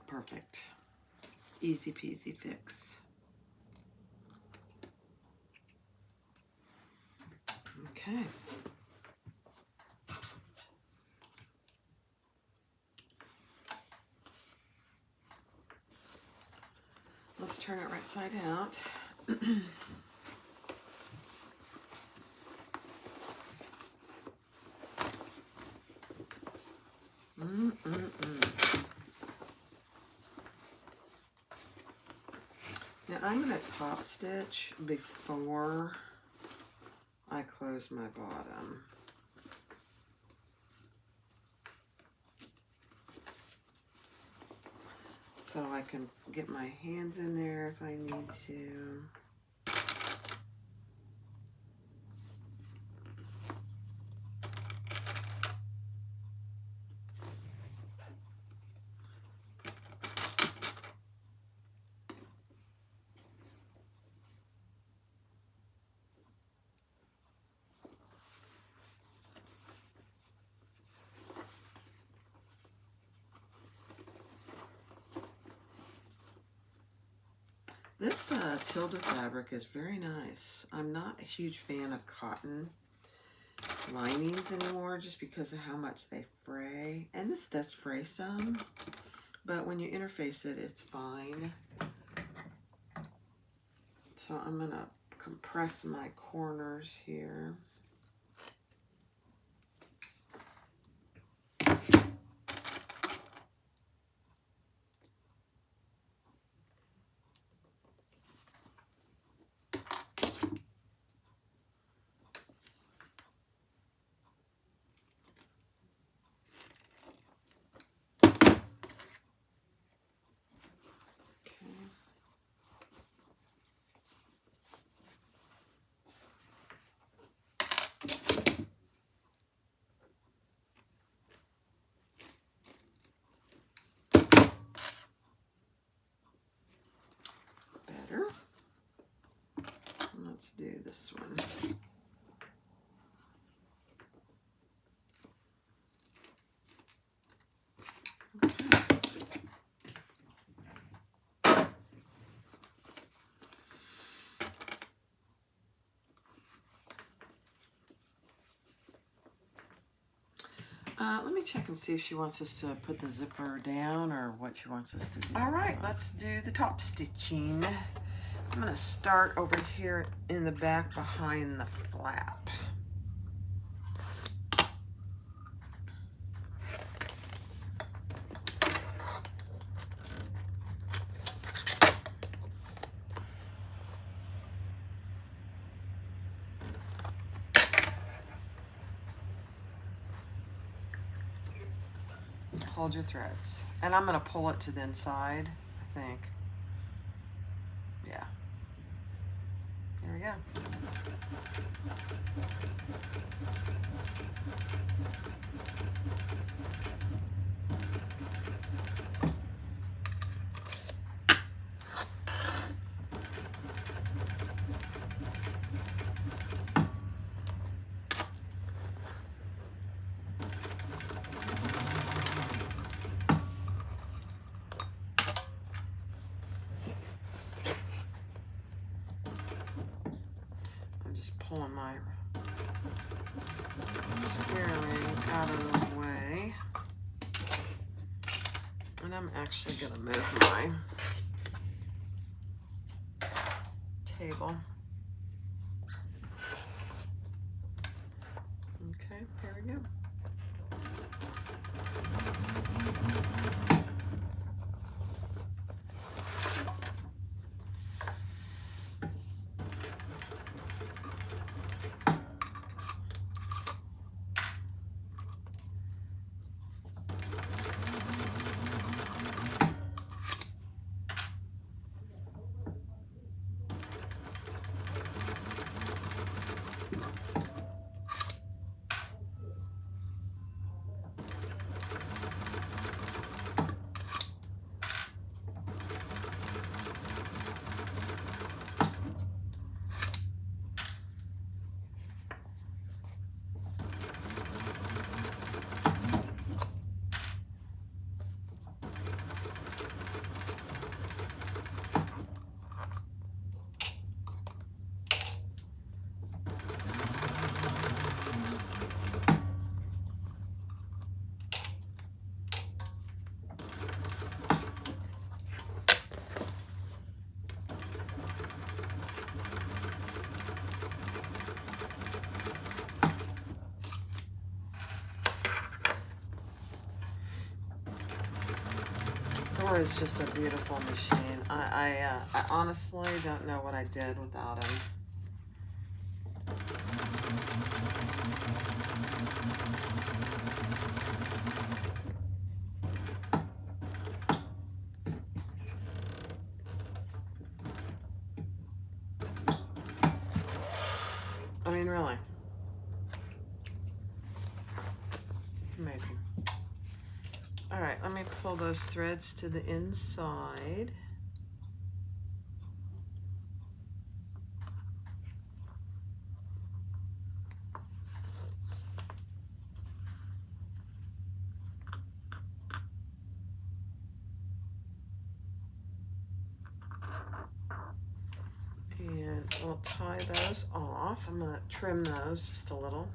Perfect. Easy peasy fix. Okay. Let's turn it right side out. Now I'm going to top stitch before I close my bottom. So I can get my hands in there if I need to. This Tilda fabric is very nice. I'm not a huge fan of cotton linings anymore just because of how much they fray. And this does fray some, but when you interface it, it's fine. So I'm going to compress my corners here. Let's do this one. Let me check and see if she wants us to put the zipper down or what she wants us to do. All right, let's do the top stitching. I'm going to start over here in the back behind the flap. Hold your threads. And I'm going to pull it to the inside, I think. Yeah. Here we go. just pulling my square ring out of the way. And I'm actually going to move my table. Okay, here we go. Is just a beautiful machine. I honestly don't know what I did without him. I mean, really. It's amazing. All right, let me pull those threads to the inside. And we'll tie those off. I'm going to trim those just a little.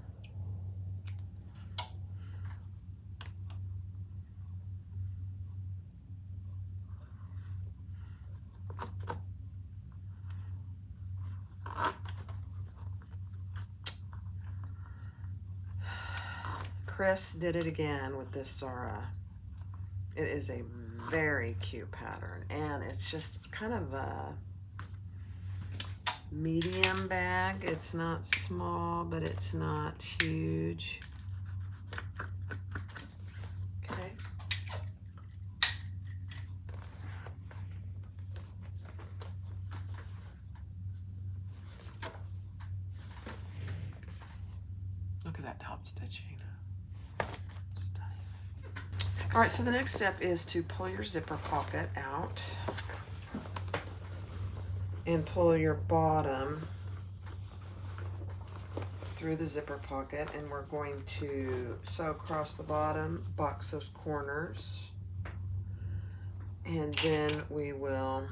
Chris did it again with this Zara. It is a very cute pattern, and it's just kind of a medium bag. It's not small, but it's not huge. Okay. Look at that top stitching. All right, so the next step is to pull your zipper pocket out and pull your bottom through the zipper pocket, and we're going to sew across the bottom, box those corners, and then we will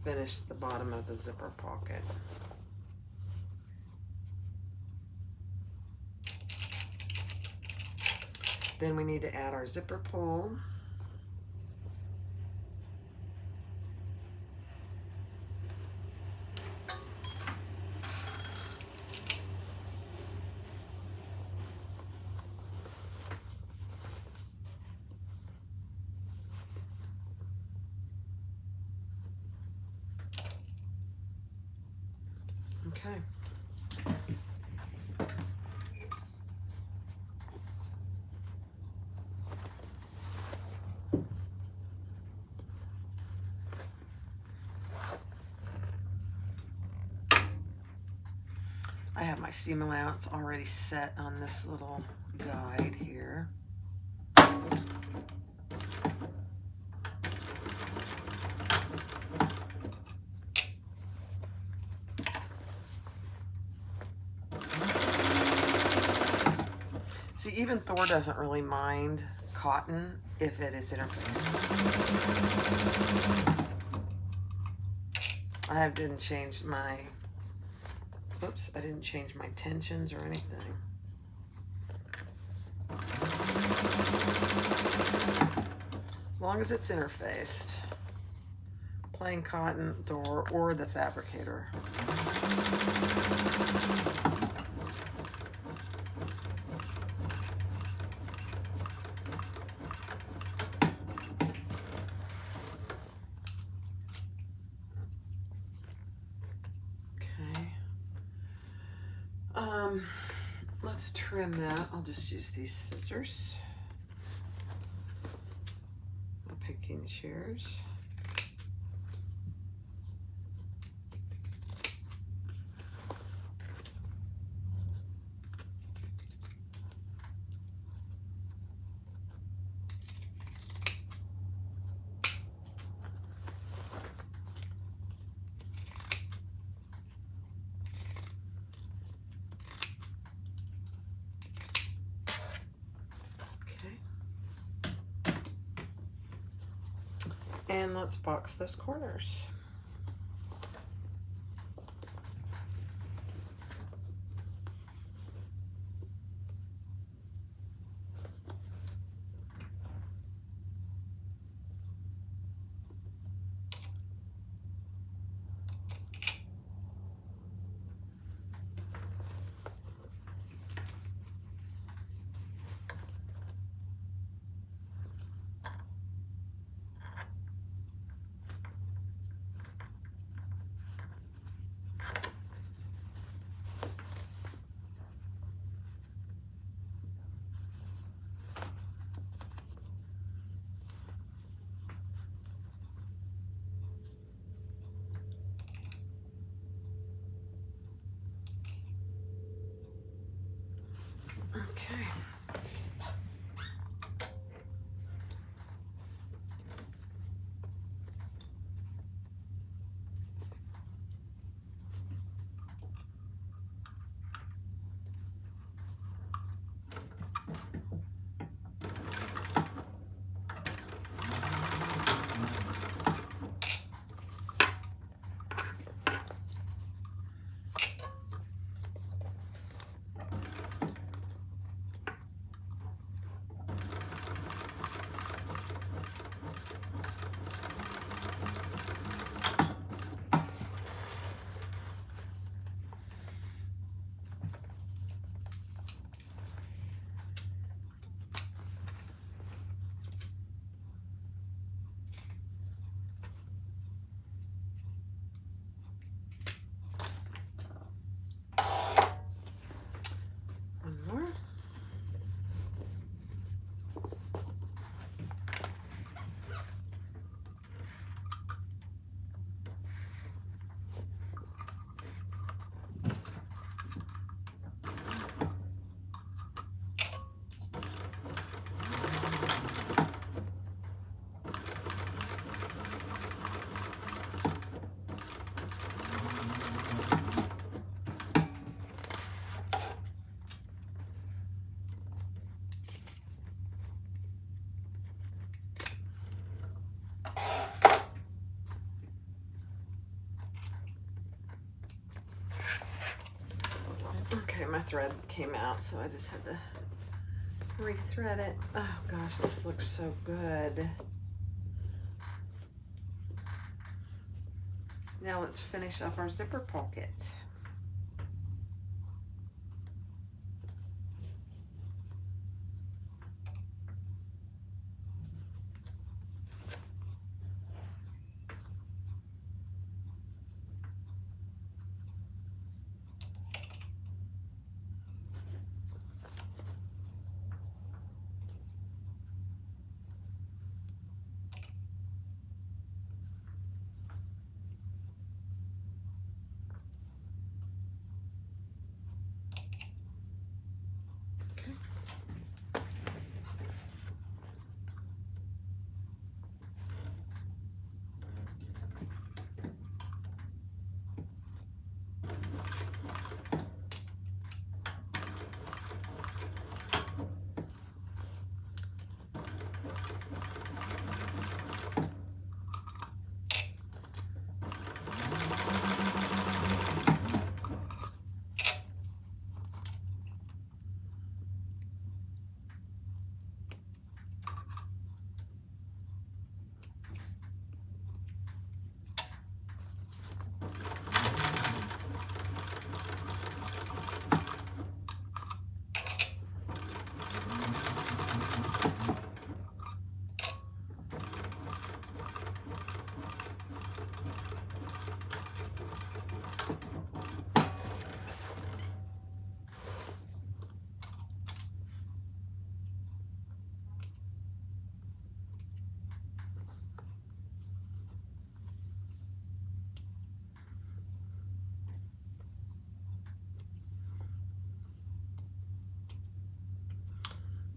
finish the bottom of the zipper pocket. Then we need to add our zipper pull. Okay. I have my seam allowance already set on this little guide here. See, even Thor doesn't really mind cotton if it is interfaced. I didn't change my Oops, I didn't change my tensions or anything. As long as it's interfaced. Plain cotton or the fabricator. Let's trim that. I'll just use these scissors. The picking shears. And let's box those corners. Okay. Okay, my thread came out, so I just had to rethread it. Oh gosh, this looks so good. Now let's finish up our zipper pocket.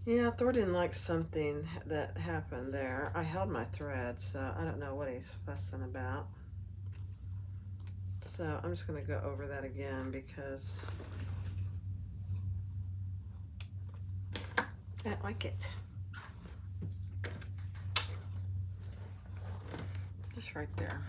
Yeah, Thor didn't like something that happened there. I held my thread, so I don't know what he's fussing about. So I'm just going to go over that again because I like it. Just right there.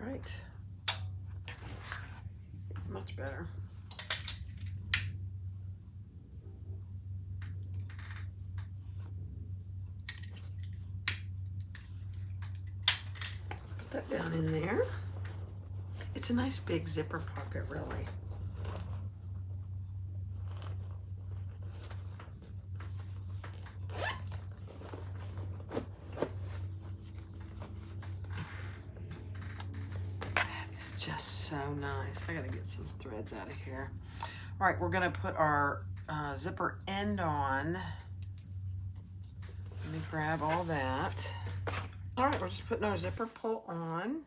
All right. Much better. Put that down in there. It's a nice big zipper pocket, really. It's just so nice. I gotta get some threads out of here. All right, we're gonna put our zipper end on. Let me grab all that. All right, we're just putting our zipper pull on.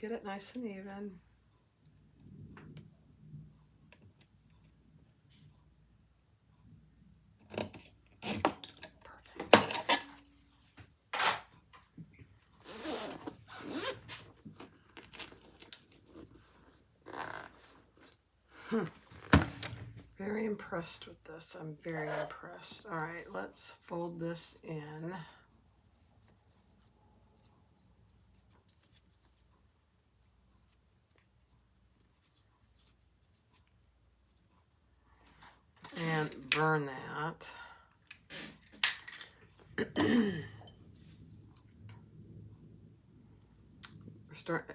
Get it nice and even. Very impressed with this. I'm very impressed. All right, let's fold this in. And burn that.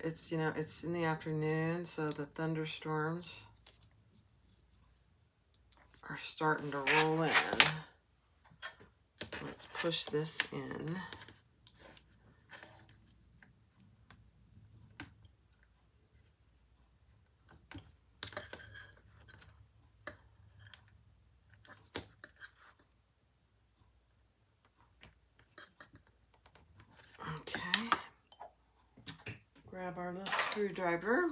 It's, you know, it's in the afternoon, so the thunderstorms are starting to roll in. Let's push this in. Okay. Grab our little screwdriver.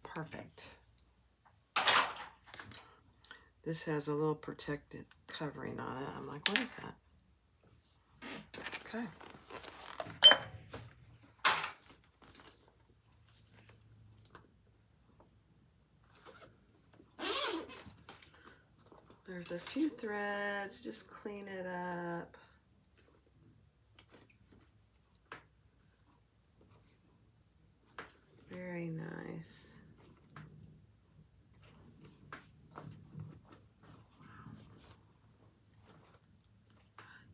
Perfect. This has a little protected covering on it. I'm like, what is that? Okay. There's a few threads, just clean it up. Very nice.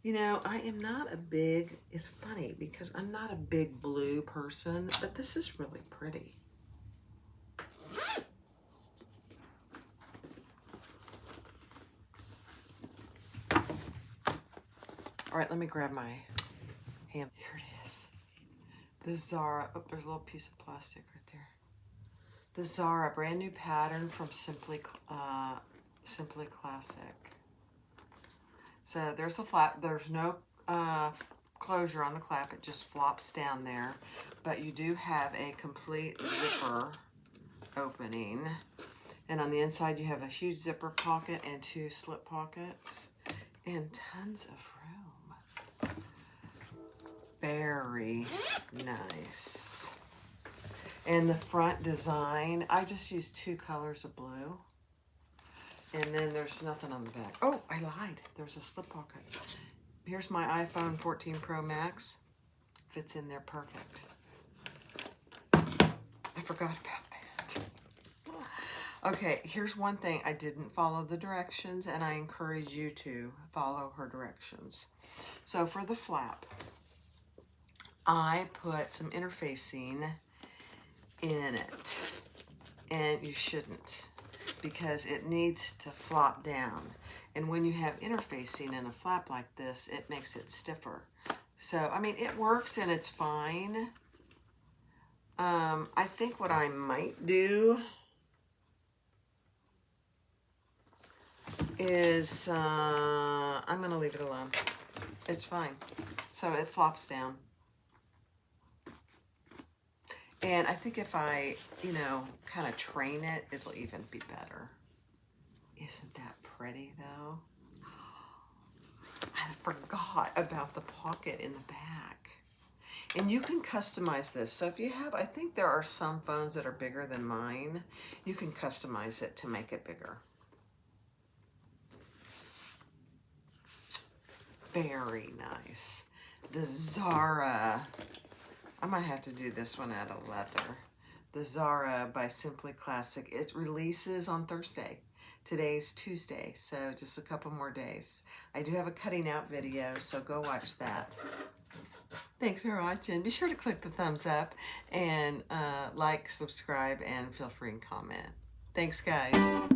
You know, I am not a big, it's funny because I'm not a big blue person, but this is really pretty. All right, let me grab my hand. Here it is. The Zara, oh, there's a little piece of plastic right there. The Zara brand new pattern from Simply Classic. So there's a flap, there's no closure on the clap, it just flops down there. But you do have a complete zipper opening. And on the inside you have a huge zipper pocket and 2 slip pockets. And tons of room. Very nice. And the front design, I just used 2 colors of blue. And then there's nothing on the back. Oh, I lied. There's a slip pocket. Here's my iPhone 14 Pro Max. Fits in there perfect. forgot about that. Okay, here's one thing. I didn't follow the directions, and I encourage you to follow her directions. So for the flap, I put some interfacing in it, and you shouldn't, because it needs to flop down. And when you have interfacing in a flap like this, it makes it stiffer. So, I mean, it works and it's fine. I think what I might do is, I'm gonna leave it alone. It's fine. So it flops down. And I think if I, you know, kind of train it, it'll even be better. Isn't that pretty though? I forgot about the pocket in the back. And you can customize this. So if you have, I think there are some phones that are bigger than mine. You can customize it to make it bigger. Very nice. The Zara, I might have to do this one out of leather. The Zara by Simply Classic. It releases on Thursday. Today's Tuesday, so just a couple more days. I do have a cutting out video, so go watch that. Thanks for watching. Be sure to click the thumbs up and like, subscribe, and feel free to comment. Thanks, guys.